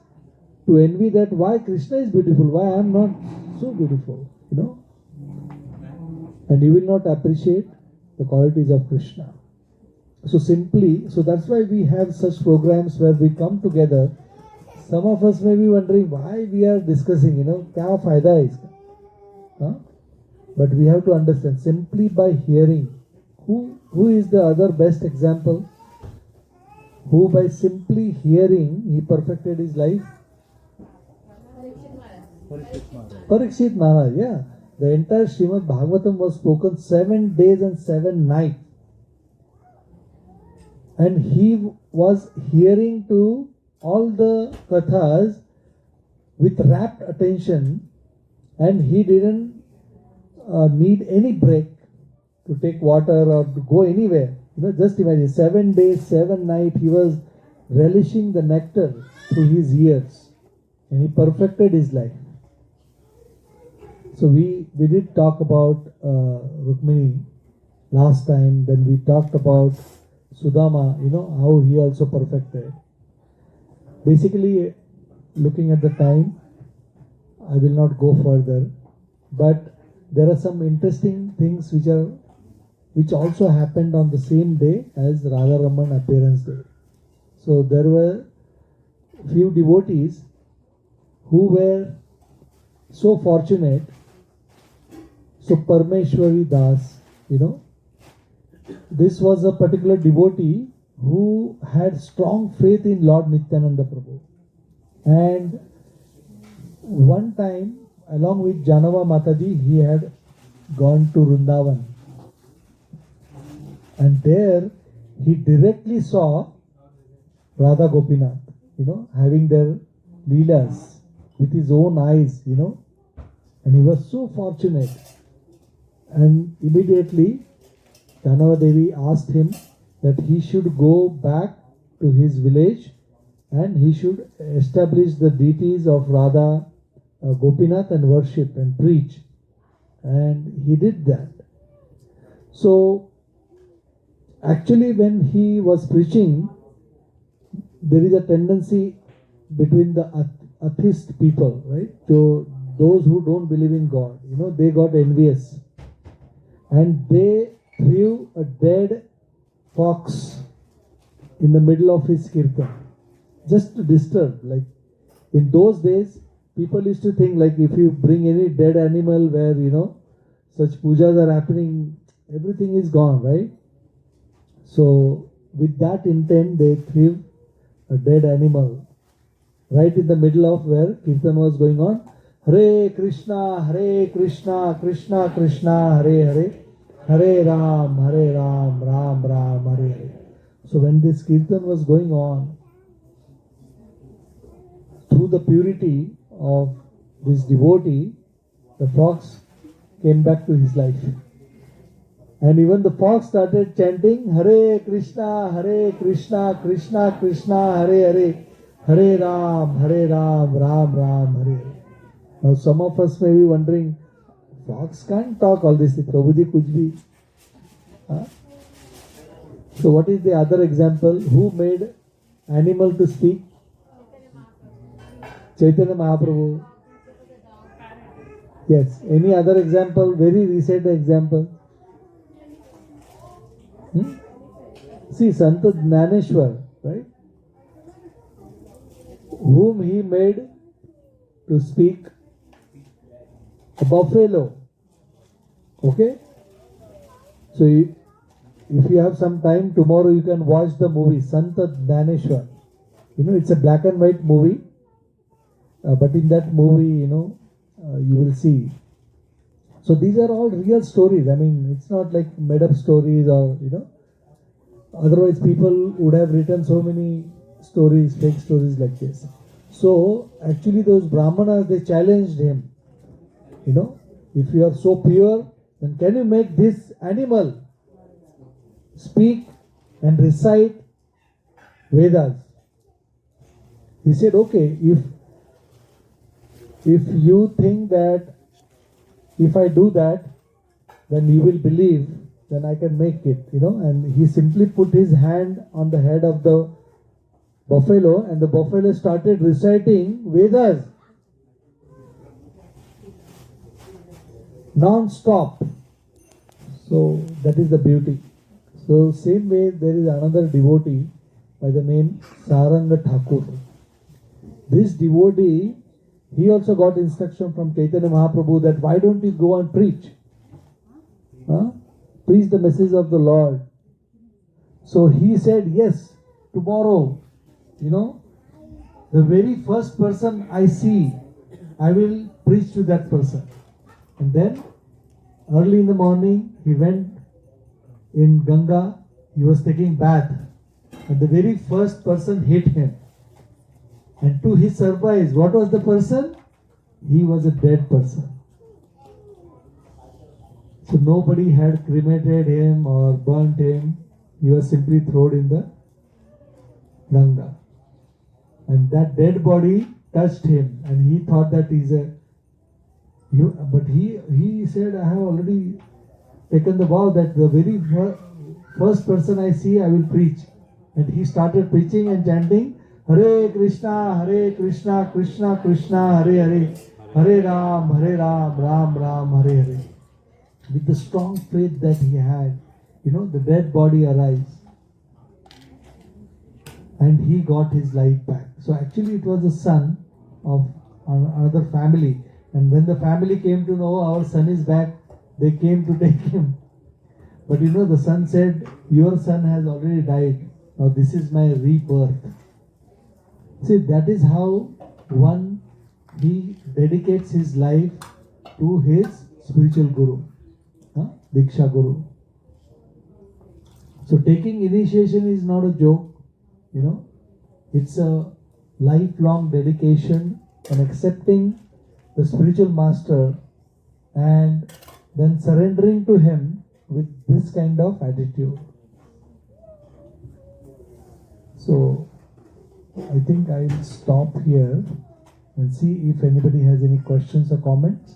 to envy that why Krishna is beautiful, why I am not so beautiful, you know. And you will not appreciate the qualities of Krishna. So that's why we have such programs where we come together. Some of us may be wondering why we are discussing, you know, kya fayda hai iska? Huh? But we have to understand, simply by hearing, who is the other best example? Who by simply hearing, he perfected his life? Parikshit Maharaj, yeah. The entire Srimad Bhagavatam was spoken 7 days and 7 nights. And he was hearing to all the kathas with rapt attention, and he didn't need any break to take water or to go anywhere. You know, just imagine, 7 days, 7 nights, he was relishing the nectar through his ears, and he perfected his life. So we did talk about Rukmini last time. Then we talked about Sudama, you know, how he also perfected. Basically, looking at the time, I will not go further, but there are some interesting things which also happened on the same day as Radha Raman appearance day. So there were few devotees who were so fortunate. So Parmeshwari Das, you know, this was a particular devotee who had strong faith in Lord Nityananda Prabhu. And one time, along with Janava Mataji, he had gone to Vrindavan. And there, he directly saw Radha Gopinath, you know, having their leelas with his own eyes, you know. And he was so fortunate. And immediately, Janava Devi asked him that he should go back to his village and he should establish the deities of Radha Gopinath and worship and preach. And he did that. So, actually when he was preaching, there is a tendency between the atheist people, right? So, those who don't believe in God, you know, they got envious. And they threw a dead fox in the middle of his kirtan, just to disturb. Like in those days, people used to think like if you bring any dead animal where, you know, such pujas are happening, everything is gone, right? So with that intent, they threw a dead animal right in the middle of where kirtan was going on. Hare Krishna, Krishna Krishna, Hare Hare, Hare Ram, Ram Ram, Hare Hare. So when this kirtan was going on, through the purity of this devotee, the fox came back to his life. And even the fox started chanting, Hare Krishna, Krishna Krishna, Hare Hare, Hare Ram, Ram Ram, Hare Hare. Now some of us may be wondering, fox can't talk all this, Prabhuji kuch bhi. Huh? So what is the other example? Who made animal to speak? Chaitanya Mahaprabhu. Yes. Any other example? Very recent example. See, Sant Jnaneshwar, right? Whom he made to speak? A buffalo. Okay? So if you have some time, tomorrow you can watch the movie Sant Jnaneshwar. You know, it's a black and white movie. But in that movie, you will see. So these are all real stories. I mean, it's not like made up stories or, otherwise people would have written so many stories, fake stories like this. So actually those Brahmanas, they challenged him. If you are so pure, then can you make this animal speak and recite Vedas? He said, okay, if you think that if I do that, then you will believe, then I can make it, And he simply put his hand on the head of the buffalo, and the buffalo started reciting Vedas non-stop. So that is the beauty. So same way there is another devotee by the name Saranga Thakur. This devotee, he also got instruction from Chaitanya Mahaprabhu that why don't you go and preach? Preach the message of the Lord. So he said, yes, tomorrow, the very first person I see, I will preach to that person. And then early in the morning, he went in Ganga, he was taking bath, and the very first person hit him. And to his surprise, what was the person? He was a dead person. So nobody had cremated him or burnt him. He was simply thrown in the Ganga. And that dead body touched him, and he thought that but he said, I have already taken the vow that the very first person I see, I will preach. And he started preaching and chanting, Hare Krishna, Krishna Krishna, Hare Hare, Hare Ram, Ram Ram, Hare Hare. With the strong faith that he had, the dead body arose. And he got his life back. So actually it was the son of another family. And when the family came to know our son is back, they came to take him. But the son said, your son has already died. Now this is my rebirth. See, that is how he dedicates his life to his spiritual guru, Diksha Guru. So taking initiation is not a joke, it's a lifelong dedication and accepting the spiritual master and then surrendering to him with this kind of attitude. So I think I will stop here and see if anybody has any questions or comments.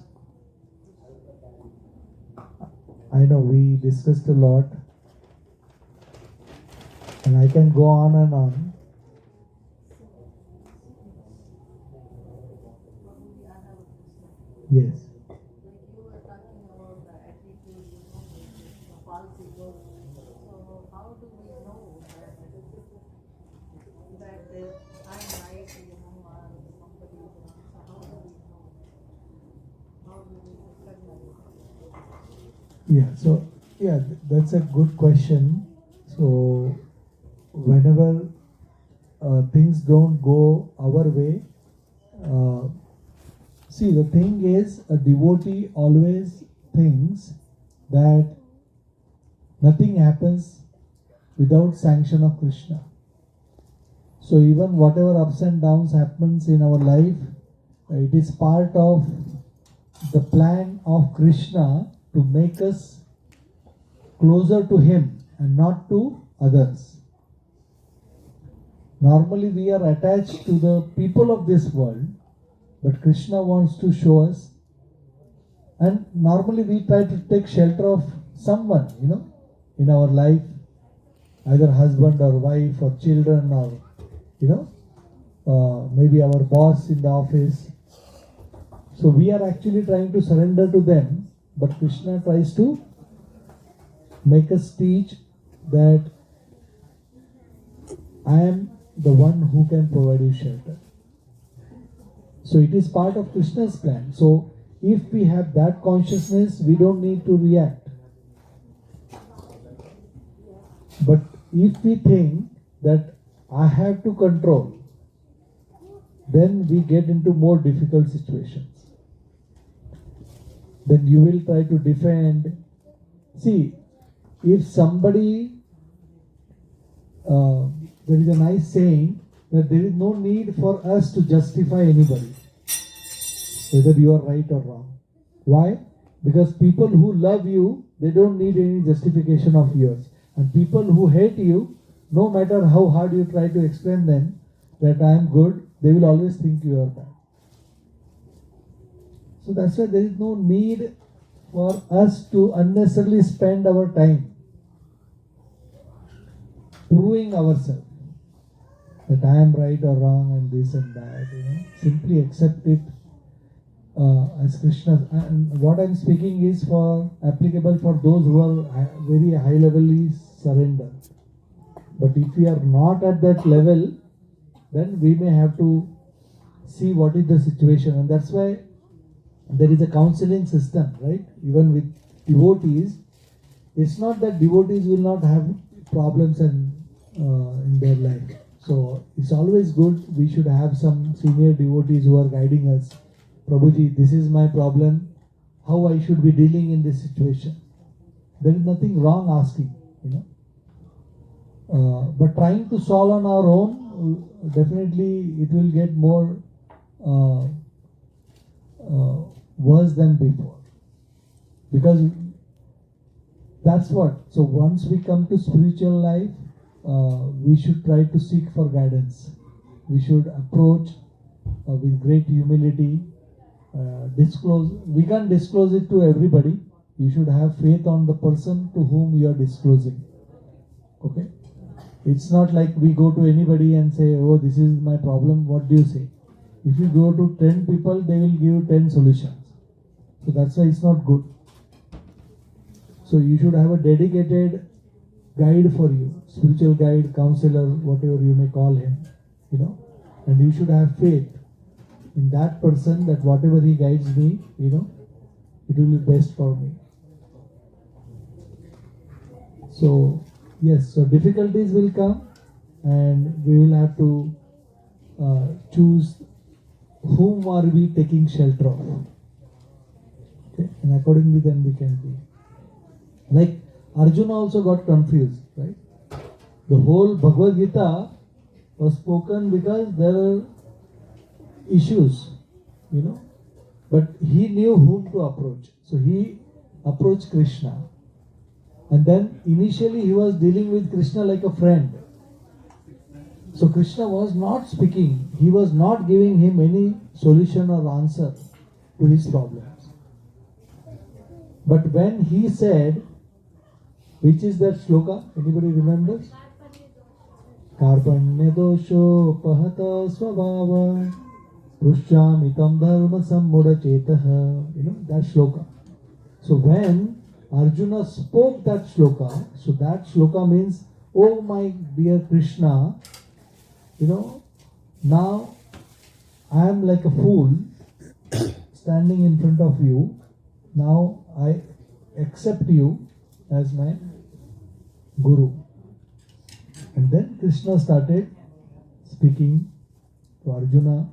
I know we discussed a lot and I can go on and on. Yes. You were talking about the attitude, the false ego. So how do we know that I'm right, or somebody is wrong? So how do we know? How do we recognize? That's a good question. So whenever things don't go our way, see, the thing is, a devotee always thinks that nothing happens without sanction of Krishna. So even whatever ups and downs happens in our life, it is part of the plan of Krishna to make us closer to him and not to others. Normally we are attached to the people of this world, but Krishna wants to show us, and normally we try to take shelter of someone, in our life, either husband or wife or children or, maybe our boss in the office. So we are actually trying to surrender to them, but Krishna tries to make us teach that I am the one who can provide you shelter. So it is part of Krishna's plan. So if we have that consciousness, we don't need to react. But if we think that I have to control, then we get into more difficult situations. Then you will try to defend. See, if somebody, there is a nice saying that there is no need for us to justify anybody, whether you are right or wrong. Why? Because people who love you, they don't need any justification of yours. And people who hate you, no matter how hard you try to explain them that I am good, they will always think you are bad. So that's why there is no need for us to unnecessarily spend our time proving ourselves that I am right or wrong and this and that. Simply accept it as Krishna. And what I am speaking is for applicable for those who are very high levelly surrendered. But if we are not at that level, then we may have to see what is the situation. And that's why there is a counseling system, right? Even with devotees, it's not that devotees will not have problems in their life. So it's always good. We should have some senior devotees who are guiding us. Prabhuji, this is my problem. How I should be dealing in this situation. There is nothing wrong asking, but trying to solve on our own, definitely it will get more worse than before. Because that's what. So once we come to spiritual life, we should try to seek for guidance. We should approach with great humility. Disclose. We can't disclose it to everybody. You should have faith on the person to whom you are disclosing. Okay? It's not like we go to anybody and say, oh, this is my problem, what do you say? If you go to 10 people, they will give 10 solutions. So that's why it's not good. So you should have a dedicated guide for you, spiritual guide, counselor, whatever you may call him, and you should have faith in that person that whatever he guides me, it will be best for me. So, yes, so difficulties will come and we will have to choose whom are we taking shelter of. Okay? And accordingly then we can be. Like Arjuna also got confused, right? The whole Bhagavadgeetha was spoken because there are issues, but he knew whom to approach. So he approached Krishna. And then initially he was dealing with Krishna like a friend. So Krishna was not speaking. He was not giving him any solution or answer to his problems. But when he said, which is that shloka? Anybody remembers? Karpanya dosho pahata svabhava Pushyamitam dharma sammudha chetaha. That shloka. So when Arjuna spoke that shloka, so that shloka means, oh my dear Krishna, now I am like a fool standing in front of you. Now I accept you as my Guru. And then Krishna started speaking to Arjuna.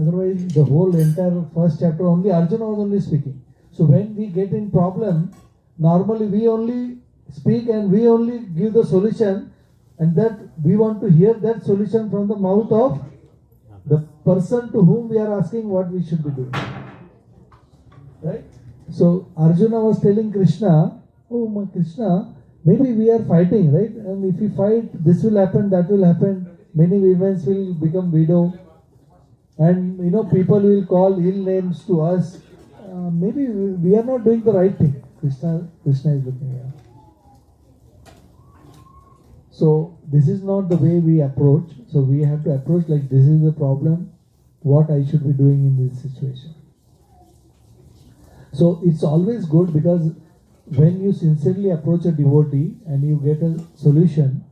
Otherwise, the whole entire first chapter only Arjuna was only speaking. So when we get in problem, normally we only speak and we only give the solution, and that we want to hear that solution from the mouth of the person to whom we are asking what we should be doing. Right? So Arjuna was telling Krishna, oh my Krishna, maybe we are fighting, right? And if we fight, this will happen, that will happen. Many women will become widow. And people will call ill names to us. Maybe we are not doing the right thing. Krishna is looking at. So this is not the way we approach. So we have to approach like this is the problem, what I should be doing in this situation. So it's always good because when you sincerely approach a devotee and you get a solution,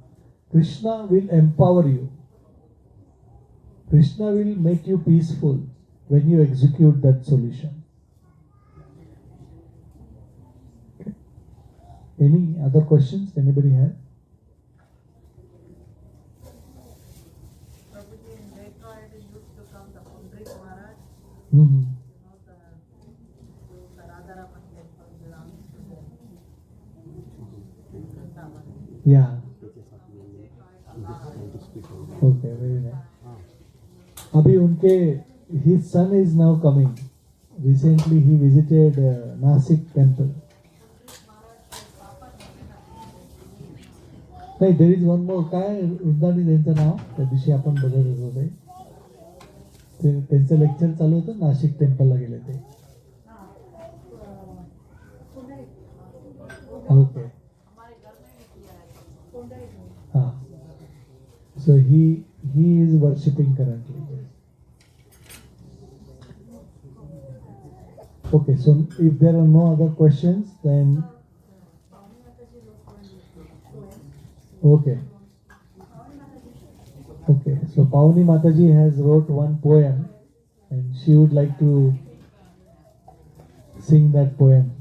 Krishna will empower you. Krishna will make you peaceful when you execute that solution. Okay. Any other questions anybody has? Prabhuji, in Detroit, you Yeah. I'm just trying to speak out. Okay, very nice. Abhi unke, his son is now coming. Recently he visited Nasik temple. नाही, there is one more. काय रुद्रानी त्यांचं नाव त्या दिवशी आपण बघत होतो ते त्यांचं लेक्चर चालू होतं, नाशिक टेम्पलला गेले ते. ओके. हां. So he is worshipping currently. Okay, so if there are no other questions, then okay. Okay, so Pauni Mataji has wrote one poem and she would like to sing that poem.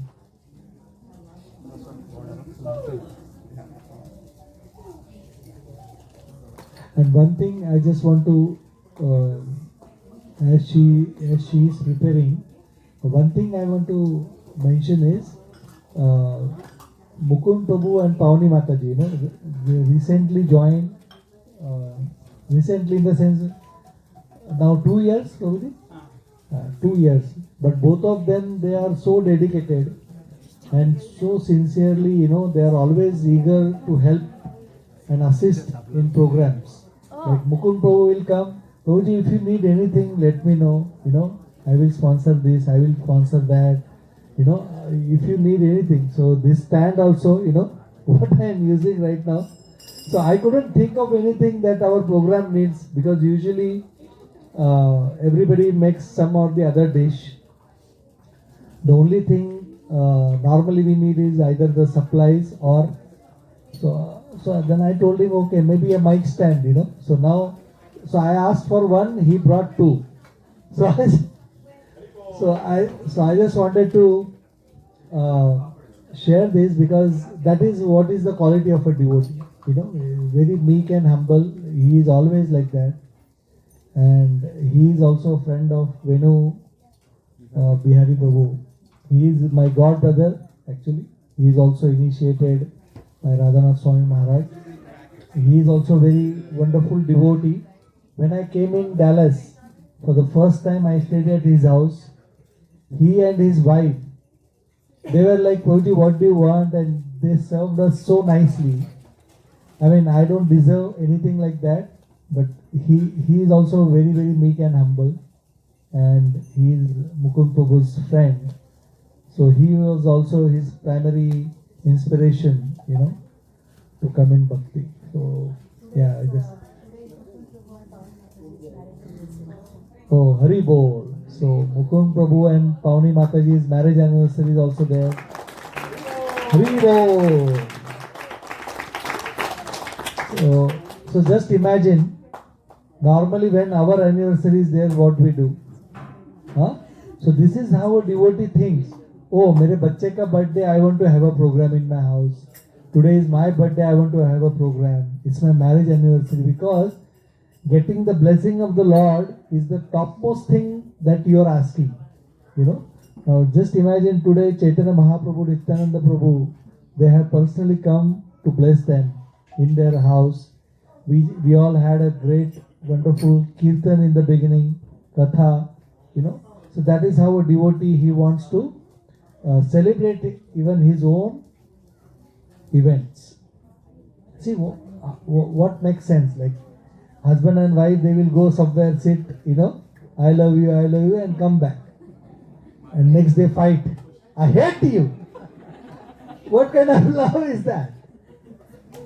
And one thing I just want to, as she is preparing, one thing I want to mention is Mukund Prabhu and Pauni Mataji, they recently joined, recently in the sense, now 2 years, Prabhuji? 2 years. But both of them, they are so dedicated and so sincerely, they are always eager to help and assist in programs. Like Mukund Prabhu will come, Prabhuji, if you need anything, let me know, I will sponsor this, I will sponsor that, if you need anything. So this stand also, what I am using right now. So I couldn't think of anything that our program needs, because usually everybody makes some or the other dish. The only thing normally we need is either the supplies or so then I told him, okay, maybe a mic stand, So now, so I asked for one, he brought two. So I just wanted to share this, because that is what is the quality of a devotee. Very meek and humble. He is always like that. And he is also a friend of Venu Bihari Prabhu. He is my god brother, actually. He is also initiated by Radhanath Swami Maharaj. He is also very wonderful devotee. When I came in Dallas, for the first time I stayed at his house. He and his wife, they were like, Prabhuji, what do you want? And they served us so nicely. I mean, I don't deserve anything like that, but he is also very, very meek and humble. And he is Mukund Prabhu's friend. So he was also his primary inspiration, to come in bhakti. So yeah, I just. Oh, Hari Bol. So Mukund Prabhu and Pauni Mataji's marriage anniversary is also there. Hari Bol. So just imagine, normally when our anniversary is there, what we do? So this is how a devotee thinks. Oh, mere bacche ka birthday, I want to have a program in my house. Today is my birthday, I want to have a program. It's my marriage anniversary, because getting the blessing of the Lord is the topmost thing that you are asking. Now just imagine today Chaitanya Mahaprabhu, Nityananda Prabhu, they have personally come to bless them in their house. We all had a great, wonderful kirtan in the beginning, katha, So that is how a devotee, he wants to celebrate even his own events. See, what makes sense? Like husband and wife, they will go somewhere, sit, I love you, and come back. And next day fight. I hate you. What kind of love is that?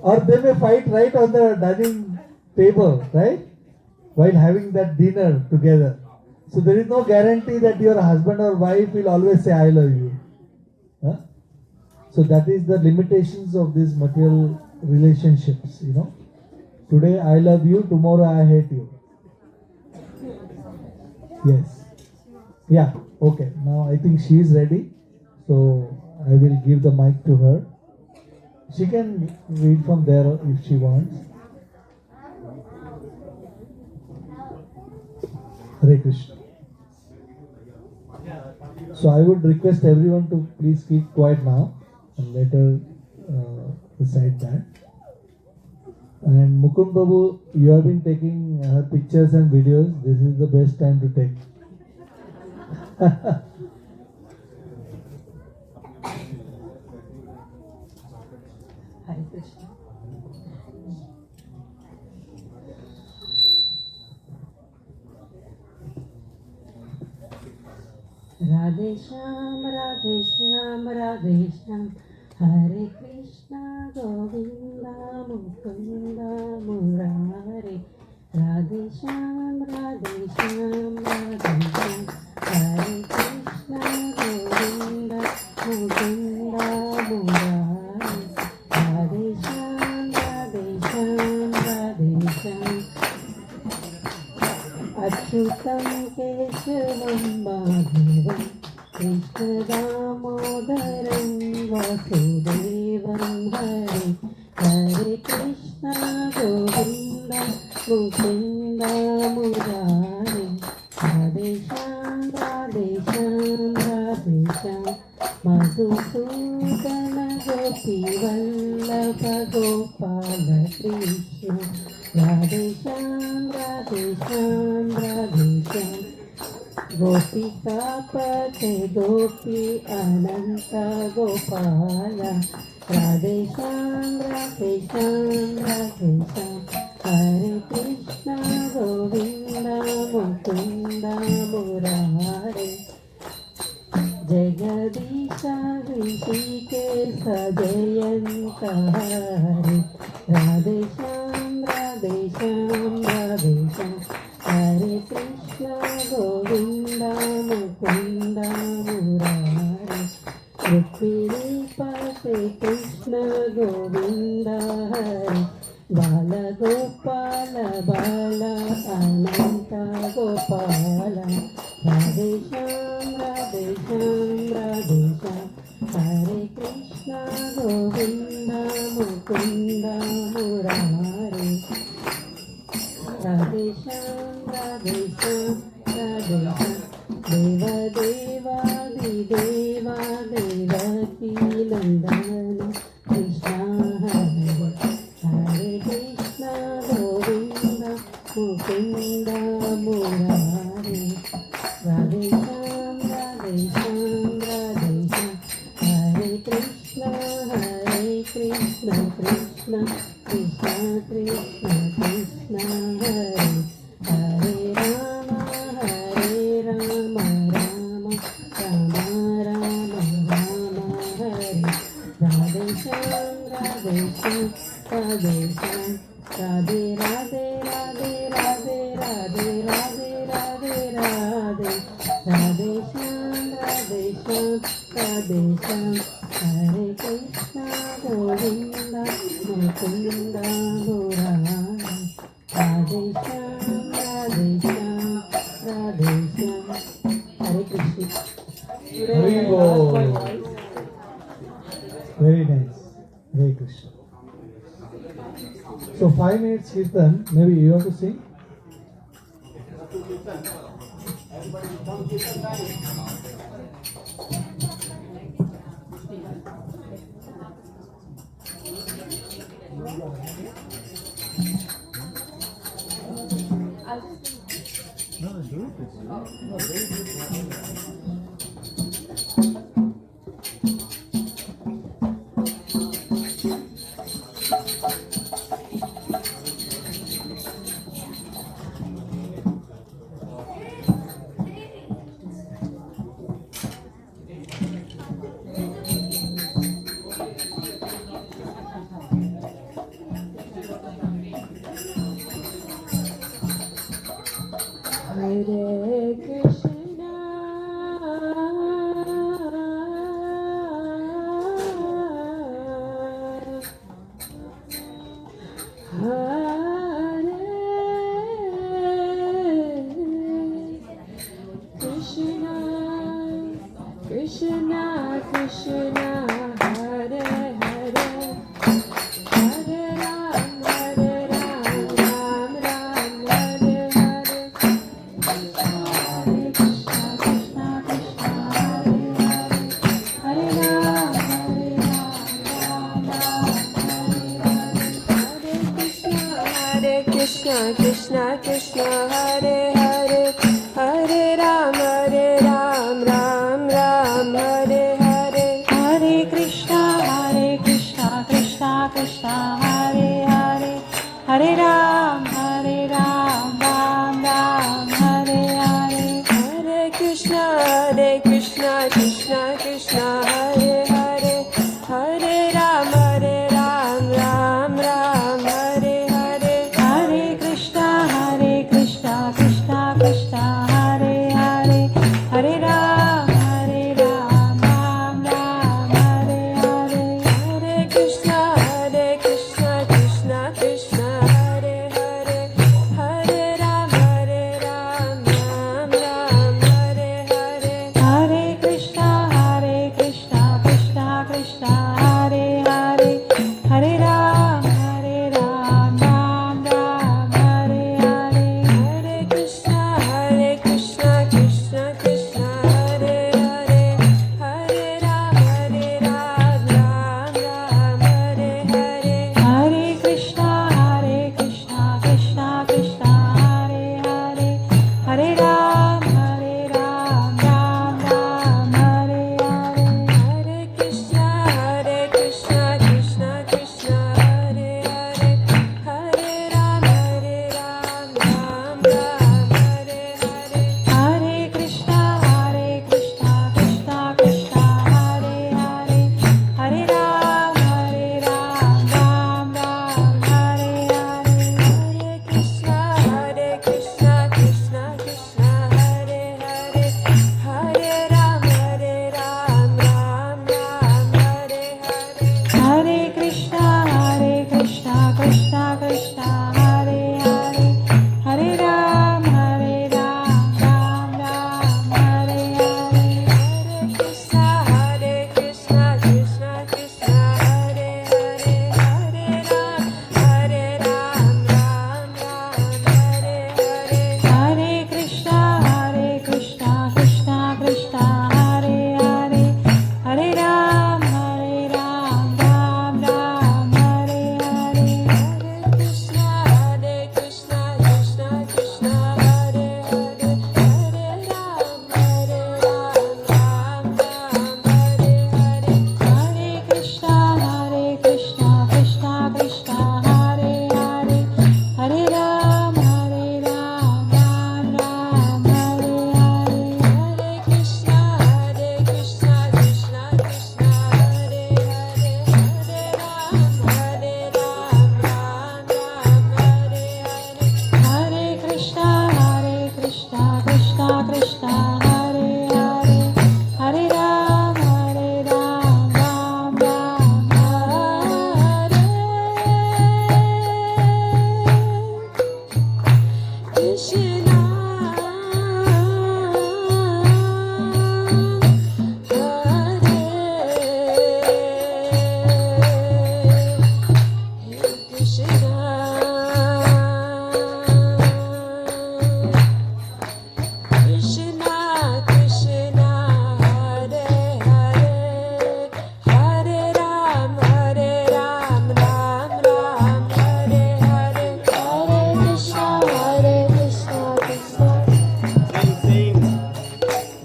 Or they may fight right on the dining table, right? While having that dinner together. So there is no guarantee that your husband or wife will always say, I love you. So that is the limitations of these material relationships, Today I love you, tomorrow I hate you. Yes. Yeah, okay. Now I think she is ready. So I will give the mic to her. She can read from there if she wants. Hare Krishna. So I would request everyone to please keep quiet now and let her recite that. And Mukund Babu, you have been taking her pictures and videos. This is the best time to take. Hare Krishna. Radhe Shyam, Radhe Shyam, Radhe Shyam, Hare Krishna, Govinda, Mukunda, Murari. Radhe Shyam, Radhe Shyam, Radhe Shyam, Hare Krishna, Govinda, Mukunda, Murari. Radhe Shyam, Radhe Shyam, Radhe Shyam. अच्युतं केशवं माधवं कृष्णदामोदरं वासुदेवं हरे हरे कृष्ण गोविन्द मुकुन्द मुरारे राधेश्याम राधेश्याम राधेश्याम मधुसूदन गोपीवल्लभ गोपाल कृष्ण राधेश्याम राधेश्याम राधेश्याम गोपिकापते गोपी अनंत गोपाल राधेश्याम राधेश्याम राधेश्याम हरे कृष्ण गोविंद मुकुंद मुरारे जगदीश ऋषिकेश जयंत हरे राधेश्याम राधेश्याम राधेश्याम हरे कृष्ण गोविंद मुकुंद मुरारे रुक्मिणी पते कृष्ण गोविंद हरे बाल गोपाल बाल अनंत गोपाल राधेश्याम राधेश्याम राधेश्याम हरे कृष्ण गोविंद मुकुंद मुरारे राधेश्याम राधेश्याम राधेश्याम देव देवादिदेवा देवकी नंदन कृष्ण हरे हरे कृष्ण गोविंद मुकुंद मुरारे राधेश्याम राधेश्याम राधेश्याम हरे कृष्ण कृष्ण कृष्ण कृष्ण कृष्ण हरे हरे राम राम राम राम राम हरे राधेश्याम राधेश्याम राधेश्याम राधे राधे राधे राधे राधे राधे राधे राधे राधेश्याम राधेश्याम राधेश्याम हरे कृष्ण गोविंद मुकुंद मुरारे राधेश्याम राधेश्याम राधेश्याम हरे Krishna Hari Bol. Very nice. Hare Krishna. So 5 minutes kirtan. Maybe you have to sing. No, do it. Hare Krishna, Hare Krishna, Krishna Krishna, Hare Hare, Hare Ram, Ram Ram, Hare Hare. Hare Krishna, Krishna Krishna, Hare Hare, Hare Ram, Ram Ram, Hare Hare, Hare Krishna, Hare Hare, Hare Krishna, Krishna Krishna, Hare Hare, Hare Ram, Ram Ram, Hare Hare, Hare Krishna, Krishna Krishna, Hare Hare, Hare Ram, Ram Ram, Hare Hare, Hare Krishna, Krishna Krishna, Hare Hare, Hare Ram, Ram Ram, Hare Hare, Hare Krishna, Krishna Krishna, Hare Hare, Hare Ram, Ram Ram, Hare Hare, Hare Krishna, Krishna Krishna, Hare Hare, Hare Ram, Ram Ram, Hare Hare, Hare Krishna, Krishna Krishna, Hare Hare, Hare Ram, Ram Ram, Hare Hare, Hare Krishna, Krishna Krishna, Hare Hare, Hare Ram, Ram Ram, Hare Hare, Hare Krishna, Krishna Krishna, Hare Hare, Hare Ram, Ram Ram, Hare Hare, Hare Krishna, Krishna Krishna, Hare Hare, Hare Ram, Ram Ram, Hare Hare, Hare Krishna, Krishna Krishna, Hare Hare, Hare Ram, Ram Ram, Hare Hare, Hare Krishna, Krishna Krishna, Hare Hare, Hare Ram, Ram Ram, Hare Hare, Hare Krishna, Krishna Krishna, Hare Hare, Hare Ram, Ram Ram, Hare Hare, Hare Krishna, Krishna Krishna, Hare Hare, Hare Ram, Ram Ram, Hare Hare, Hare Krishna, Krishna Krishna, Hare Hare, Hare Ram, Ram Ram, Hare Hare, Hare Krishna, Krishna Krishna, Hare Hare, Hare Ram, Ram Ram, Hare Hare, Hare Krishna, Krishna Krishna, Hare Hare, Hare Ram, Ram Ram, Hare Hare, Hare Krishna, Krishna Krishna, Hare Hare, Hare Ram, Ram Ram, Hare Krishna, Krishna Krishna, Hare Hare, Hare Ram, Ram Ram, Hare Hare, Hare Krishna, Krishna Krishna,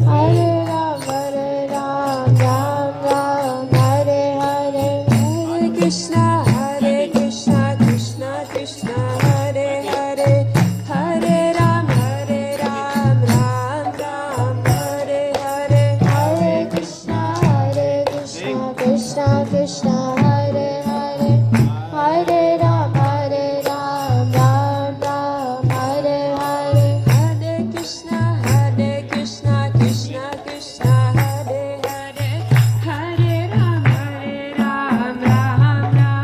Hare Ram, Ram Ram, Hare Hare, Hare Krishna, Krishna Krishna, Hare Hare, Hare Ram, Ram Ram, Hare Hare, Hare Krishna, Krishna Krishna, Hare Hare, Hare Ram, Ram Ram, Hare Hare, Hare Krishna, Krishna Krishna, Hare Hare, Hare Ram, Ram Ram,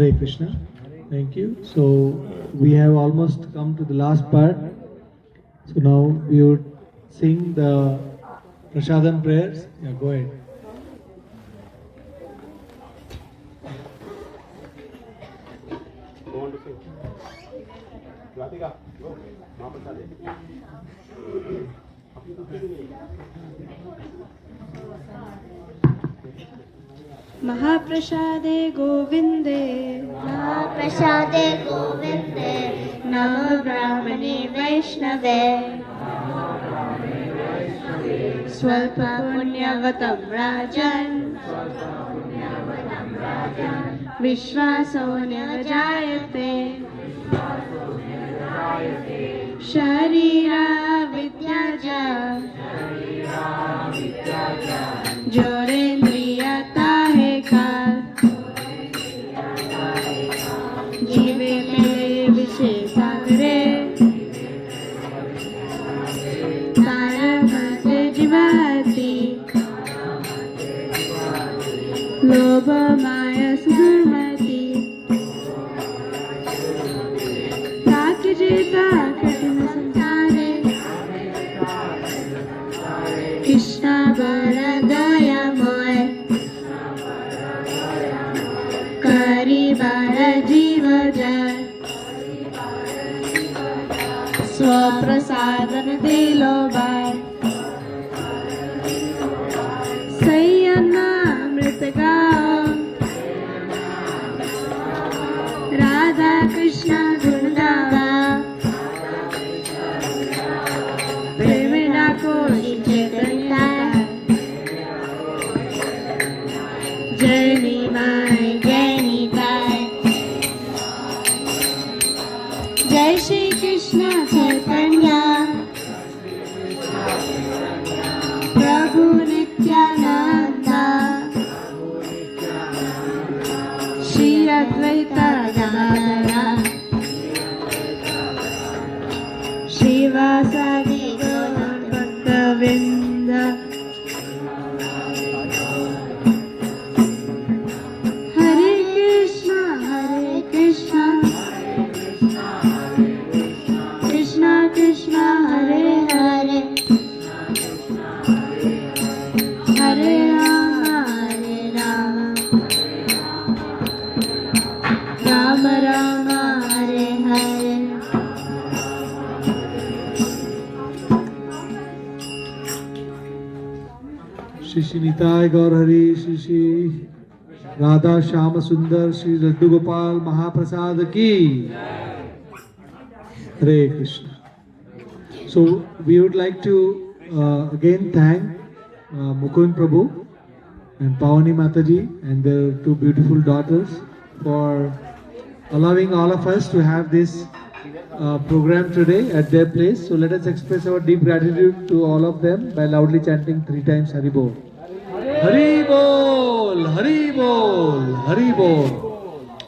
Hare Krishna. Thank you. So we have almost come to the last part. So now we would sing the Prasadam prayers. Yeah, go ahead. Go on to sing. Radhika, go. Mahaprasad. महाप्रसादे गोविन्दे महाप्रसादे गोविन्दे नमो ब्राह्मणे वैष्णवे स्वल्पपुण्यवतं राजन् विश्वासो न जायते शरीरा विद्याजा जोरेन्द्रियता है काल जीवे मेरे विशेष सागरे तारमत जीवाती लोभ माया सुदुर्मति ताक जीता कठिन संसारे कृष्णा बड़ा दयामय करी बारा जीव जय स्वप्रसादन दिलो बाय सैयन्ना मृतका राधा कृष्ण गुण गावा प्रेमिना को चेतनता जय निमाय जय निताय जय श्री कृष्ण चैतन्य प्रभु नित्यानंदा श्री अद्वैत गदाधरा श्रीवासादि गौर भक्तवृंद हरे Krishna Krishna Krishna Hare Hare Hare Ram Ram Ram Hare Hare Shri Shri Nitai Gaur Hari, Shri Shri Radha Shyama Sundar, Shri Laddu Gopal Mahaprasad ki. Hare Krishna. So we would like to again thank Mukund Prabhu and Pavani Mataji and their two beautiful daughters for allowing all of us to have this program today at their place. So let us express our deep gratitude to all of them by loudly chanting 3 times Hari Bol. Hari Bol, Hari Bol, Hari Bol.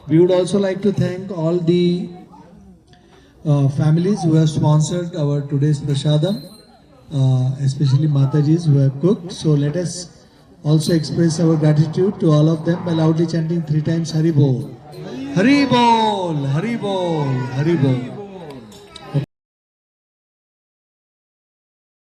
We would also like to thank all the families who have sponsored our today's prasadam, especially Matajis who have cooked. So let us also express our gratitude to all of them by loudly chanting 3 times Hari Bol. Hari Bol, Hari Bol, Hari Bol.